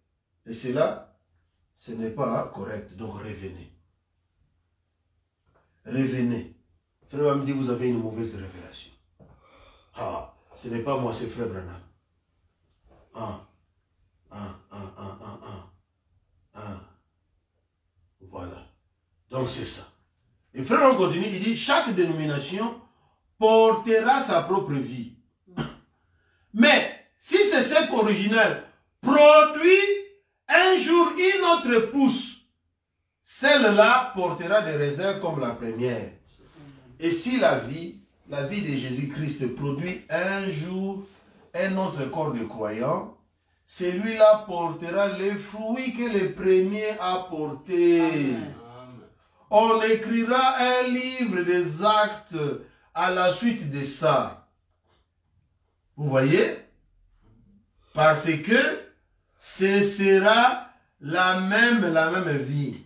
Et cela, ce n'est pas correct. Donc revenez. Revenez. Frère me dit, vous avez une mauvaise révélation. Ah, ce n'est pas moi, c'est Frère Branham. Voilà. Donc c'est ça. Et Frère Branham continue, il dit, chaque dénomination portera sa propre vie. Mais, si c'est celle originelle produit un jour une autre pousse, celle-là portera des raisins comme la première. Et si la vie de Jésus-Christ produit un jour un autre corps de croyants, celui-là portera les fruits que le premier a portés. Amen. On écrira un livre des actes à la suite de ça. Vous voyez? Parce que ce sera la même vie.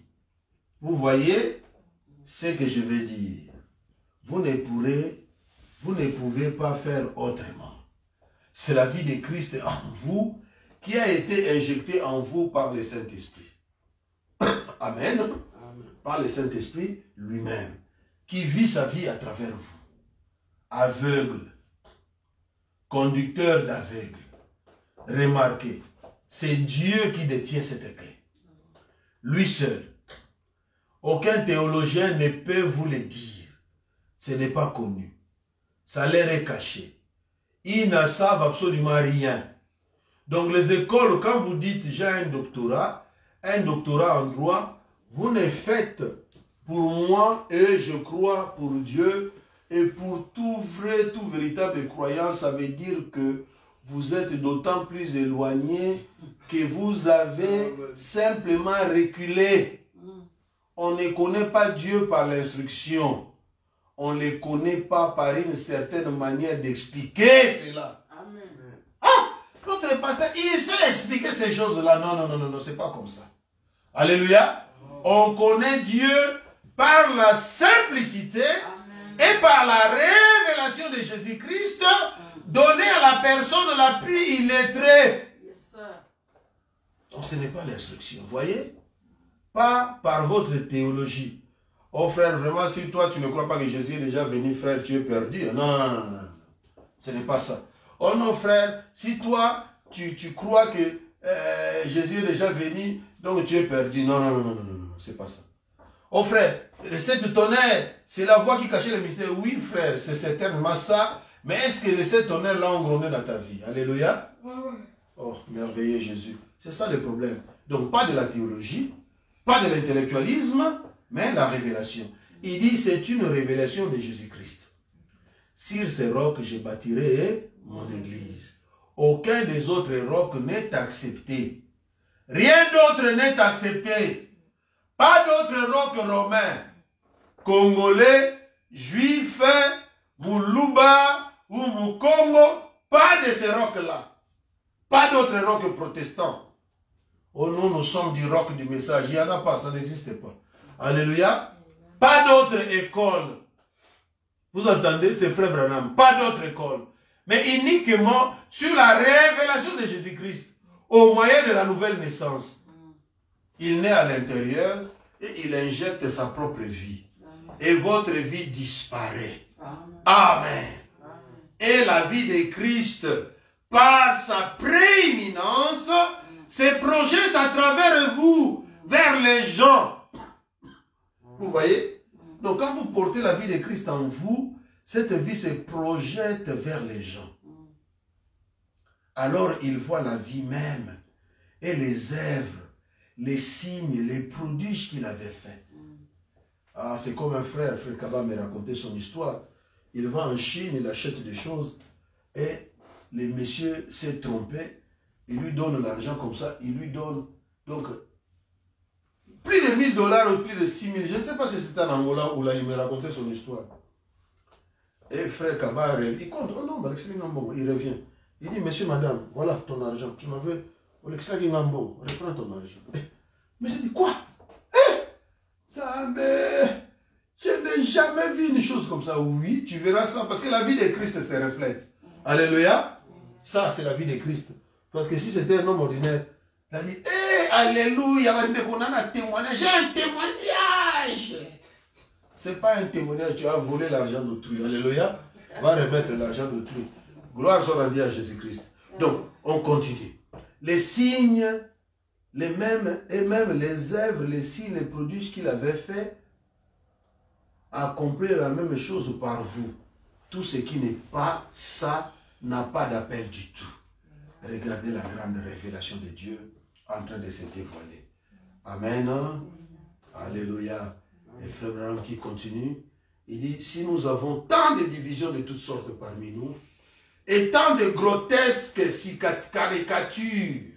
Vous voyez ce que je veux dire? Vous ne pouvez pas faire autrement. C'est la vie de Christ en vous qui a été injectée en vous par le Saint-Esprit. Amen. Amen. Par le Saint-Esprit lui-même, qui vit sa vie à travers vous. Aveugle, conducteur d'aveugle. Remarquez, c'est Dieu qui détient cette clé. Lui seul. Aucun théologien ne peut vous le dire. Ce n'est pas connu. Ça leur est caché. Ils ne savent absolument rien. Donc les écoles, quand vous dites j'ai un doctorat en droit, vous ne faites pour moi et je crois pour Dieu et pour tout vrai, tout véritable croyant, ça veut dire que vous êtes d'autant plus éloigné que vous avez simplement reculé. On ne connaît pas Dieu par l'instruction. On ne le connaît pas par une certaine manière d'expliquer cela. Amen. Ah, notre pasteur, il sait expliquer ces choses-là. Non, c'est pas comme ça. Alléluia. On connaît Dieu par la simplicité. Amen. Et par la révélation de Jésus-Christ donnée à la personne la plus illettrée. Yes, donc ce n'est pas l'instruction, vous voyez? Pas par votre théologie. Oh frère, vraiment, si toi tu ne crois pas que Jésus est déjà venu, frère, tu es perdu. Non. Ce n'est pas ça. Oh non, frère, si toi tu crois que Jésus est déjà venu, donc tu es perdu. Non, c'est pas ça. Oh frère, le sept tonnerres, c'est la voix qui cachait le mystère. Oui, frère, c'est certainement ça. Mais est-ce que les sept tonnerres l'ont grondé dans ta vie? Alléluia. Oh, merveilleux Jésus. C'est ça le problème. Donc, pas de la théologie, pas de l'intellectualisme, mais la révélation. Il dit, c'est une révélation de Jésus-Christ. Sur ces rocs, je bâtirai mon église. Aucun des autres rocs n'est accepté. Rien d'autre n'est accepté. Pas d'autres rocs romains, congolais, juifs, Moulouba ou Moukongo. Pas de ces rocs-là. Pas d'autres rocs protestants. Oh non, nous sommes du roc du message. Il n'y en a pas, ça n'existe pas. Alléluia. Pas d'autre école. Vous entendez, c'est Frère Branham. Pas d'autre école. Mais uniquement sur la révélation de Jésus-Christ. Au moyen de la nouvelle naissance. Il naît à l'intérieur et il injecte sa propre vie. Et votre vie disparaît. Amen. Et la vie de Christ, par sa prééminence, se projette à travers vous, vers les gens. Vous voyez? Donc quand vous portez la vie de Christ en vous, cette vie se projette vers les gens. alors il voit la vie même et les œuvres, les signes, les prodiges qu'il avait faits. Ah, c'est comme un frère Kaba me racontait son histoire. Il va en Chine, il achète des choses et le monsieur s'est trompé. Il lui donne l'argent comme ça, il lui donne donc plus de 1000 $ ou plus de 6000. Je ne sais pas si c'était en Angola ou là, il me racontait son histoire. Et frère Kaba, il compte, oh non, il revient. Il dit, monsieur, madame, voilà ton argent. Tu m'avais, reprends ton argent. Mais j'ai dit, quoi? Ça, mais je n'ai jamais vu une chose comme ça. Oui, tu verras ça, parce que la vie de Christ se reflète. Alléluia. Ça, c'est la vie de Christ. Parce que si c'était un homme ordinaire, il a dit, hé, alléluia, j'ai un témoignage. Ce n'est pas un témoignage, tu as volé l'argent d'autrui. Alléluia. Va remettre l'argent d'autrui. Gloire soit rendue à Jésus-Christ. Donc, on continue. Les signes, les mêmes, et même les œuvres, les signes, les prodiges qu'il avait fait, accomplir la même chose par vous. Tout ce qui n'est pas ça n'a pas d'appel du tout. Regardez la grande révélation de Dieu en train de se dévoiler. Amen. Alléluia. Et frère Branham qui continue, il dit, si nous avons tant de divisions de toutes sortes parmi nous, et tant de grotesques caricatures.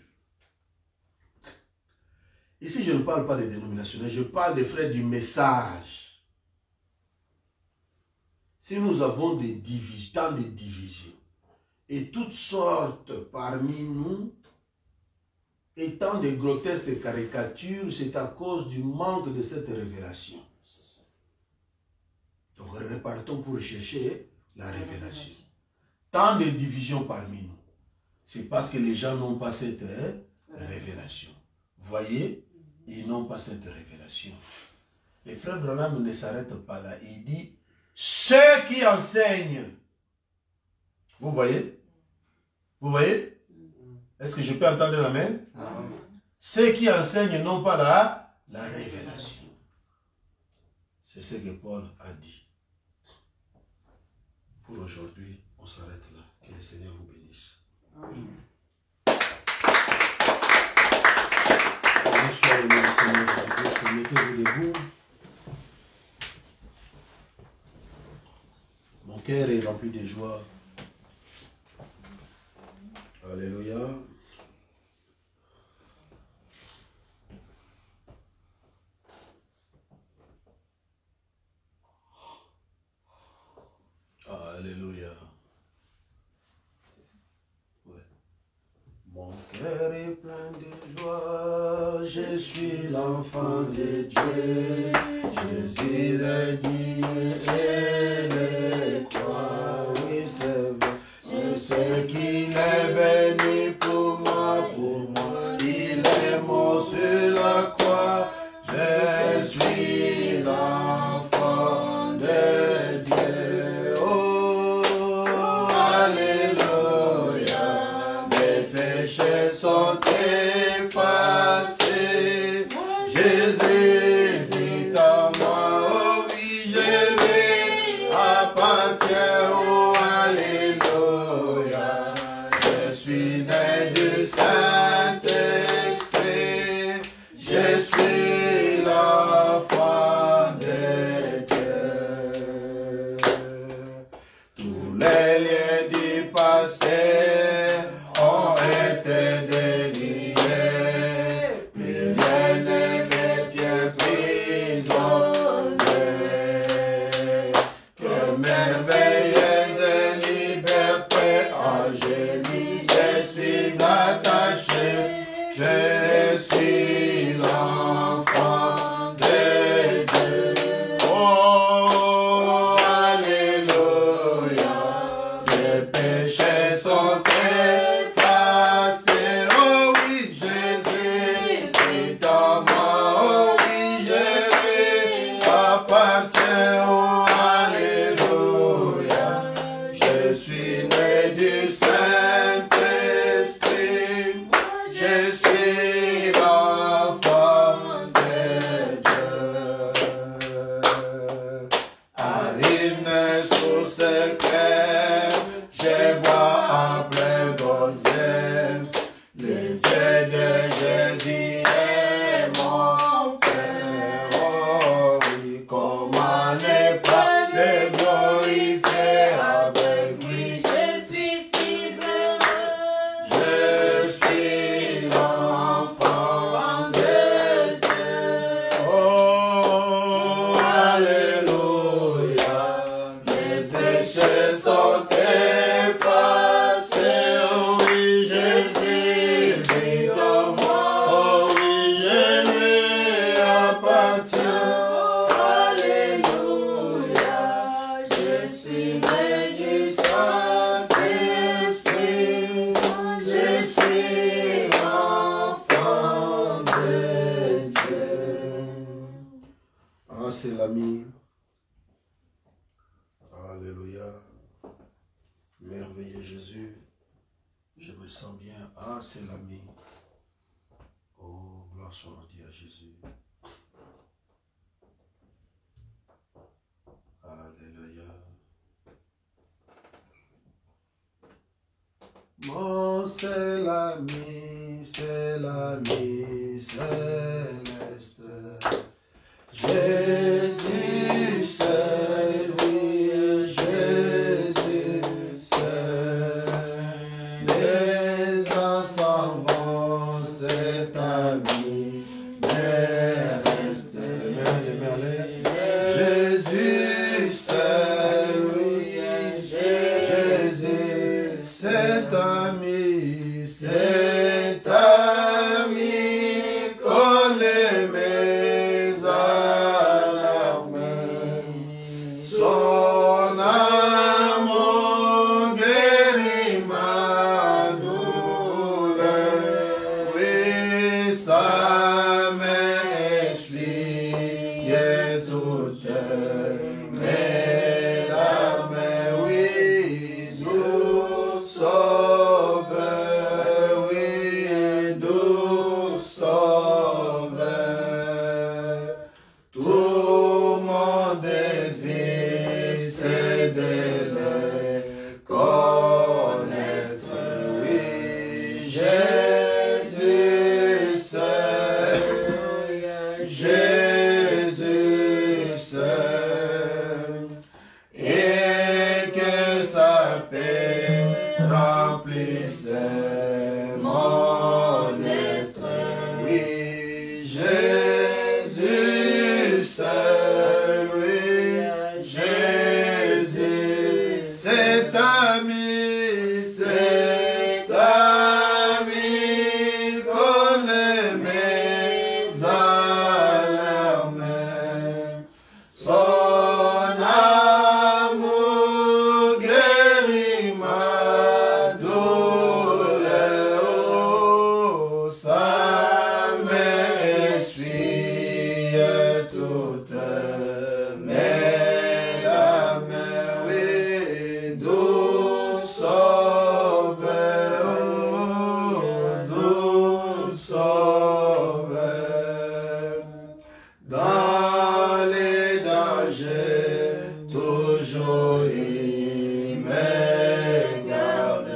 Ici, je ne parle pas des dénominationnels, je parle des frères du message. Si nous avons des divisions, tant de divisions, et toutes sortes parmi nous, et tant de grotesques caricatures, c'est à cause du manque de cette révélation. Donc, repartons pour chercher la révélation. Tant de divisions parmi nous, c'est parce que les gens n'ont pas cette révélation. Voyez, ils n'ont pas cette révélation. Et frère Branham ne s'arrête pas là. Il dit, ceux qui enseignent. Vous voyez? Vous voyez? Est-ce que je peux entendre l'amen? Ceux qui enseignent n'ont pas la révélation. C'est ce que Paul a dit. Pour aujourd'hui, on s'arrête là. Que le Seigneur vous bénisse. Bonsoir, le Seigneur. Mettez-vous debout. Mon cœur est rempli de joie. Alléluia. Alléluia. Ouais. Mon cœur est plein de joie, je suis l'enfant de Dieu. Jésus le dit et le croit. Oui, c'est vrai. Je sais qu'il est venu pour moi, il est mort sur la croix. Je suis l'enfant de Dieu. Oh, alléluia. Mes péchés sont effacés. Jésus vit en moi. Oh oui, je lui appartiens. Oh, alléluia. Je suis né du Saint-Esprit. Je suis l'enfant de Dieu. Tous les liens du passé ont été déliés. Plus rien ne me tient prisonnier. Que merveilleuse liberté en Jésus, je suis attaché. Je suis l'enfant de Dieu. Oh, alléluia. Les péchés sont effacés. Oh oui, Jésus est en moi. Oh oui, Jésus appartient. Oh, alléluia. Je suis né du Saint-Esprit. Je suis l'enfant de Dieu. À une source claire, je vois en plein gosier. Alléluia. Merveilleux Jésus. Je me sens bien. Ah, c'est l'ami. Oh, gloire soit rendue à Jésus. Alléluia. Mon c'est l'ami céleste. Jésus, c'est lui, Jésus, c'est les enfants, cet ami, mais reste, Jésus, c'est lui, Jésus, cet ami, connaît mes alarmes, son amour guérit ma douleur, oui, sa main essuie toutes mes larmes, oui, doux sauveur, oui, doux sauveur. Tout mon désir, c'est de le connaître, oui, Jésus seul, Jésus seul, et que sa paix remplisse mon être, oui, Jésus seul, oui, Jésus, cet ami, connaît mes alarmes, son amour guérit ma douleur, oh, sa main essuie toutes mes larmes, oui, doux sauveur, oh, doux sauveur. Dans les dangers, toujours il me garde,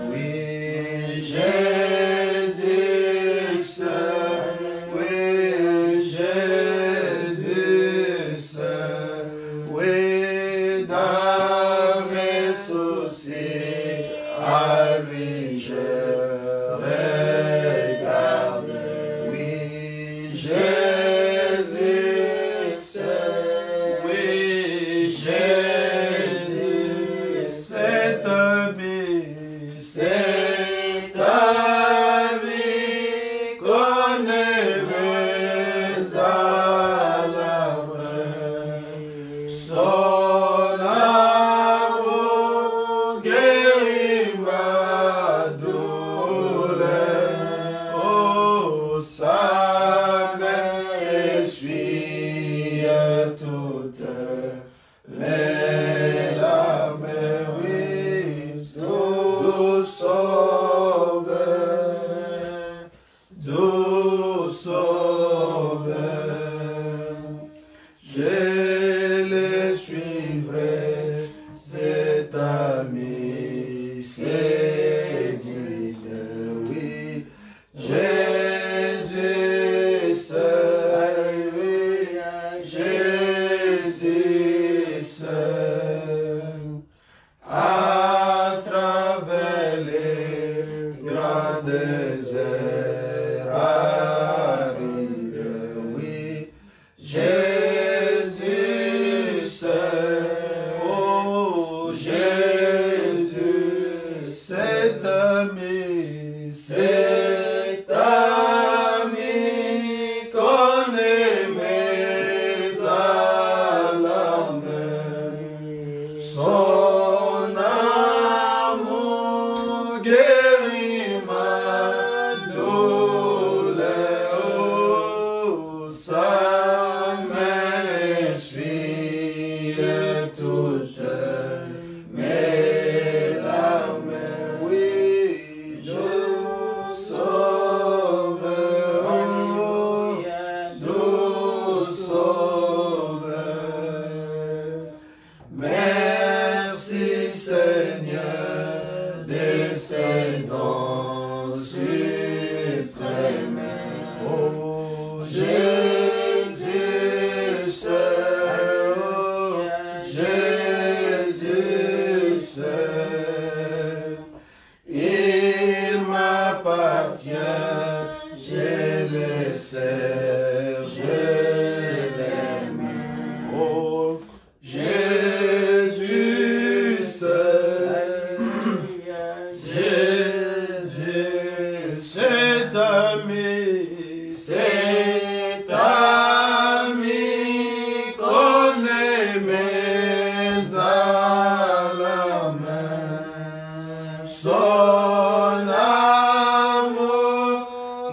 oui, Jésus seul, oui, Jésus seul, oui, dans mes soucis, à lui je regarde, oui, Jésus seul, oui, Jésus, cet ami, connaît mes alarmes, son amour guérit ma douleur, oh, sa main essuie toutes mes larmes, oui, doux sauveur, doux sauveur, je le suivrai, cet ami, c'est guide, oui, Jésus seul, oui, Jésus seul, à travers les grands déserts arides, oui, Jésus seul, oh, Jésus, cet ami, connaît mes alarmes, son amour guérit ma douleur, oh, sa main essuie toutes mains à la main. Son amour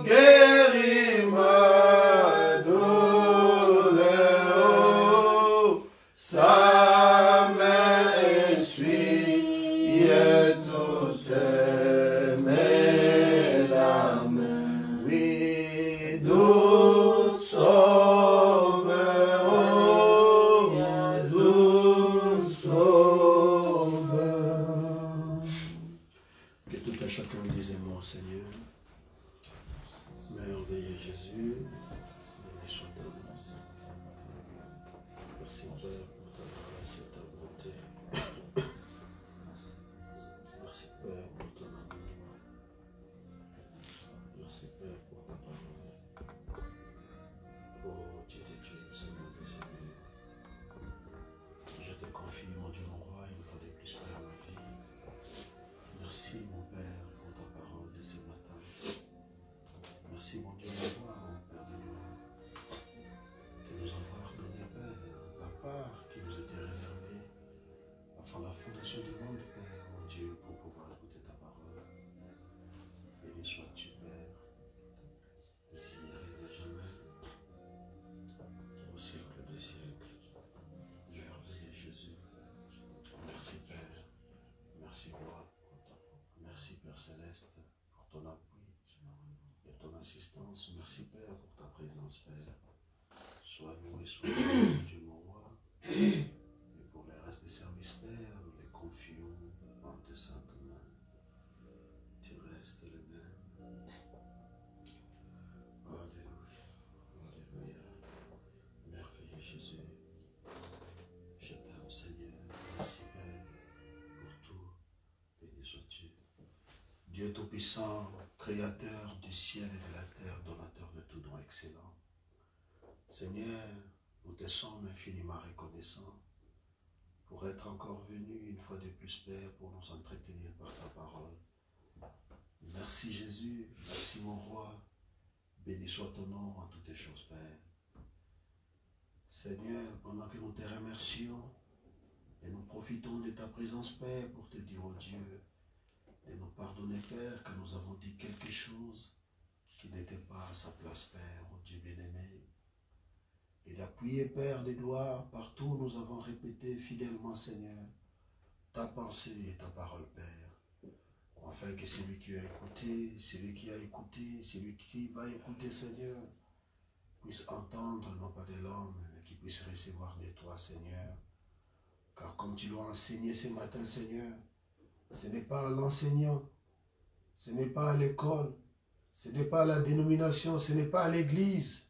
guérit ma douleur. Sa main essuie toutes mes larmes. Oui, doux Sauveur, doux Sauveur. Que tout à chacun dise mon Seigneur. Merveilleux Jésus, béni soit ton nom. Merci Père pour ta grâce et ta bonté. Merci Père pour ton amour. Merci Père pour ta parole. Oh Dieu de Dieu, Seigneur des Seigneurs. Je te confie, mon Dieu, mon roi, une fois de plus, Père, ma vie. Merci, mon Père, pour ta parole de ce matin. Merci, mon Dieu, mon roi, mon Père de gloire, de nous avoir donné, Père, la part qui nous était réservée afin la fondation du monde, Père, mon Dieu, pour pouvoir écouter ta parole. Béni sois-tu, Père, d'hier et de jamais, au siècle des siècles. Merveilleux Jésus. Merci, Père. Merci, Roi. Merci, Père Céleste, pour ton appui et ton assistance. Merci, Père, pour ta présence, Père. Sois loué, sois loué, Dieu mon roi. Et pour le reste des services, Père, nous les confions en tes saintes mains. Tu restes le même. Alléluia. Alléluia. Merveilleux Jésus. Je t'aime, Seigneur. Merci, Père, pour tout. Béni sois-tu. Dieu Tout-Puissant, Créateur du ciel et de la terre, donateur de tout don excellent. Seigneur, nous te sommes infiniment reconnaissants pour être encore venus une fois de plus, Père, pour nous entretenir par ta parole. Merci Jésus, merci mon roi, béni soit ton nom en toutes choses, Père. Seigneur, pendant que nous te remercions et nous profitons de ta présence, Père, pour te dire, oh Dieu, de nous pardonner, Père, quand nous avons dit quelque chose qui n'était pas à sa place, Père, oh Dieu bien-aimé. Et d'appuyer, Père de gloire, partout où nous avons répété fidèlement, Seigneur, ta pensée et ta parole, Père. Afin que celui qui a écouté, celui qui va écouter, Seigneur, puisse entendre, non pas de l'homme, mais qu'il puisse recevoir de toi, Seigneur. Car comme tu l'as enseigné ce matin, Seigneur, ce n'est pas à l'enseignant, ce n'est pas à l'école, ce n'est pas à la dénomination, ce n'est pas à l'église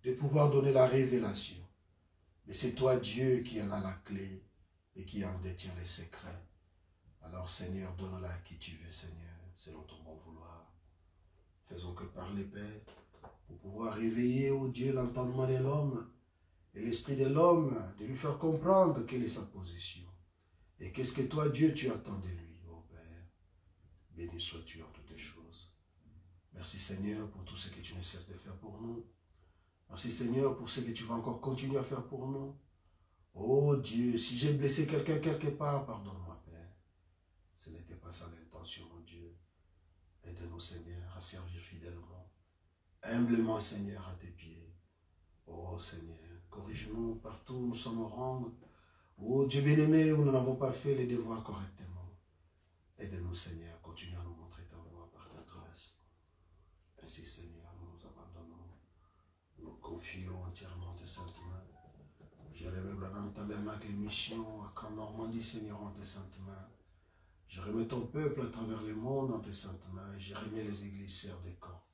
de pouvoir donner la révélation. Mais c'est toi, Dieu, qui en a la clé et qui en détient les secrets. Alors, Seigneur, donne-la à qui tu veux, Seigneur, selon ton bon vouloir. Faisons que parler, Père, pour pouvoir réveiller, ô Dieu, l'entendement de l'homme et l'esprit de l'homme, de lui faire comprendre quelle est sa position. Et qu'est-ce que toi, Dieu, tu attends de lui, ô Père. Béni sois-tu en toutes choses. Merci, Seigneur, pour tout ce que tu ne cesses de faire pour nous. Merci, Seigneur, pour ce que tu vas encore continuer à faire pour nous. Oh Dieu, si j'ai blessé quelqu'un quelque part, pardonne-moi, Père. Ce n'était pas ça l'intention, mon Dieu. Aide-nous, Seigneur, à servir fidèlement, humblement, Seigneur, à tes pieds. Oh Seigneur, corrige-nous partout où nous sommes au rang. Oh Dieu bien-aimé, où nous n'avons pas fait les devoirs correctement. Aide-nous, Seigneur, continue à nous montrer ta voie par ta grâce. Ainsi, Seigneur, nous nous abandonnons. Nous confions entièrement tes saintes mains. Jérémie Branham Tabernacle Mission à Camp Normandie, Seigneur, en tes saintes mains. Je remets ton peuple à travers le monde en tes saintes mains. Je remets les églises sœurs des camps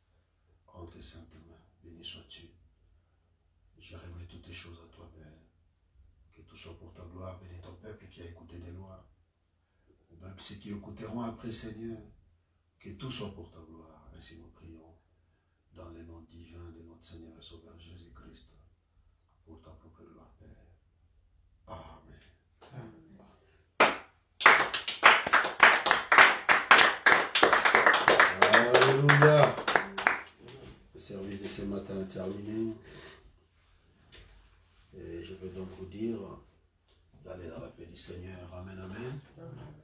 en tes saintes mains. Béni sois-tu. Je remets toutes les choses à toi, Père. Que tout soit pour ta gloire. Bénis ton peuple qui a écouté des lois. Ou même ceux qui écouteront après, Seigneur. Que tout soit pour ta gloire. Ainsi nous prions. Dans le nom divin de notre Seigneur et Sauveur Jésus-Christ. Pour ta propre gloire, Père. Amen. Alléluia. Le service de ce matin est terminé. Et je vais donc vous dire d'aller dans la paix du Seigneur. Amen, amen.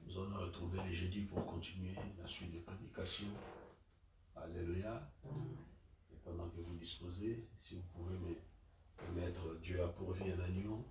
Nous allons nous retrouver les jeudis pour continuer la suite des prédications. Alléluia. Et pendant que vous disposez, si vous pouvez me mettre Dieu a pourvu un agneau.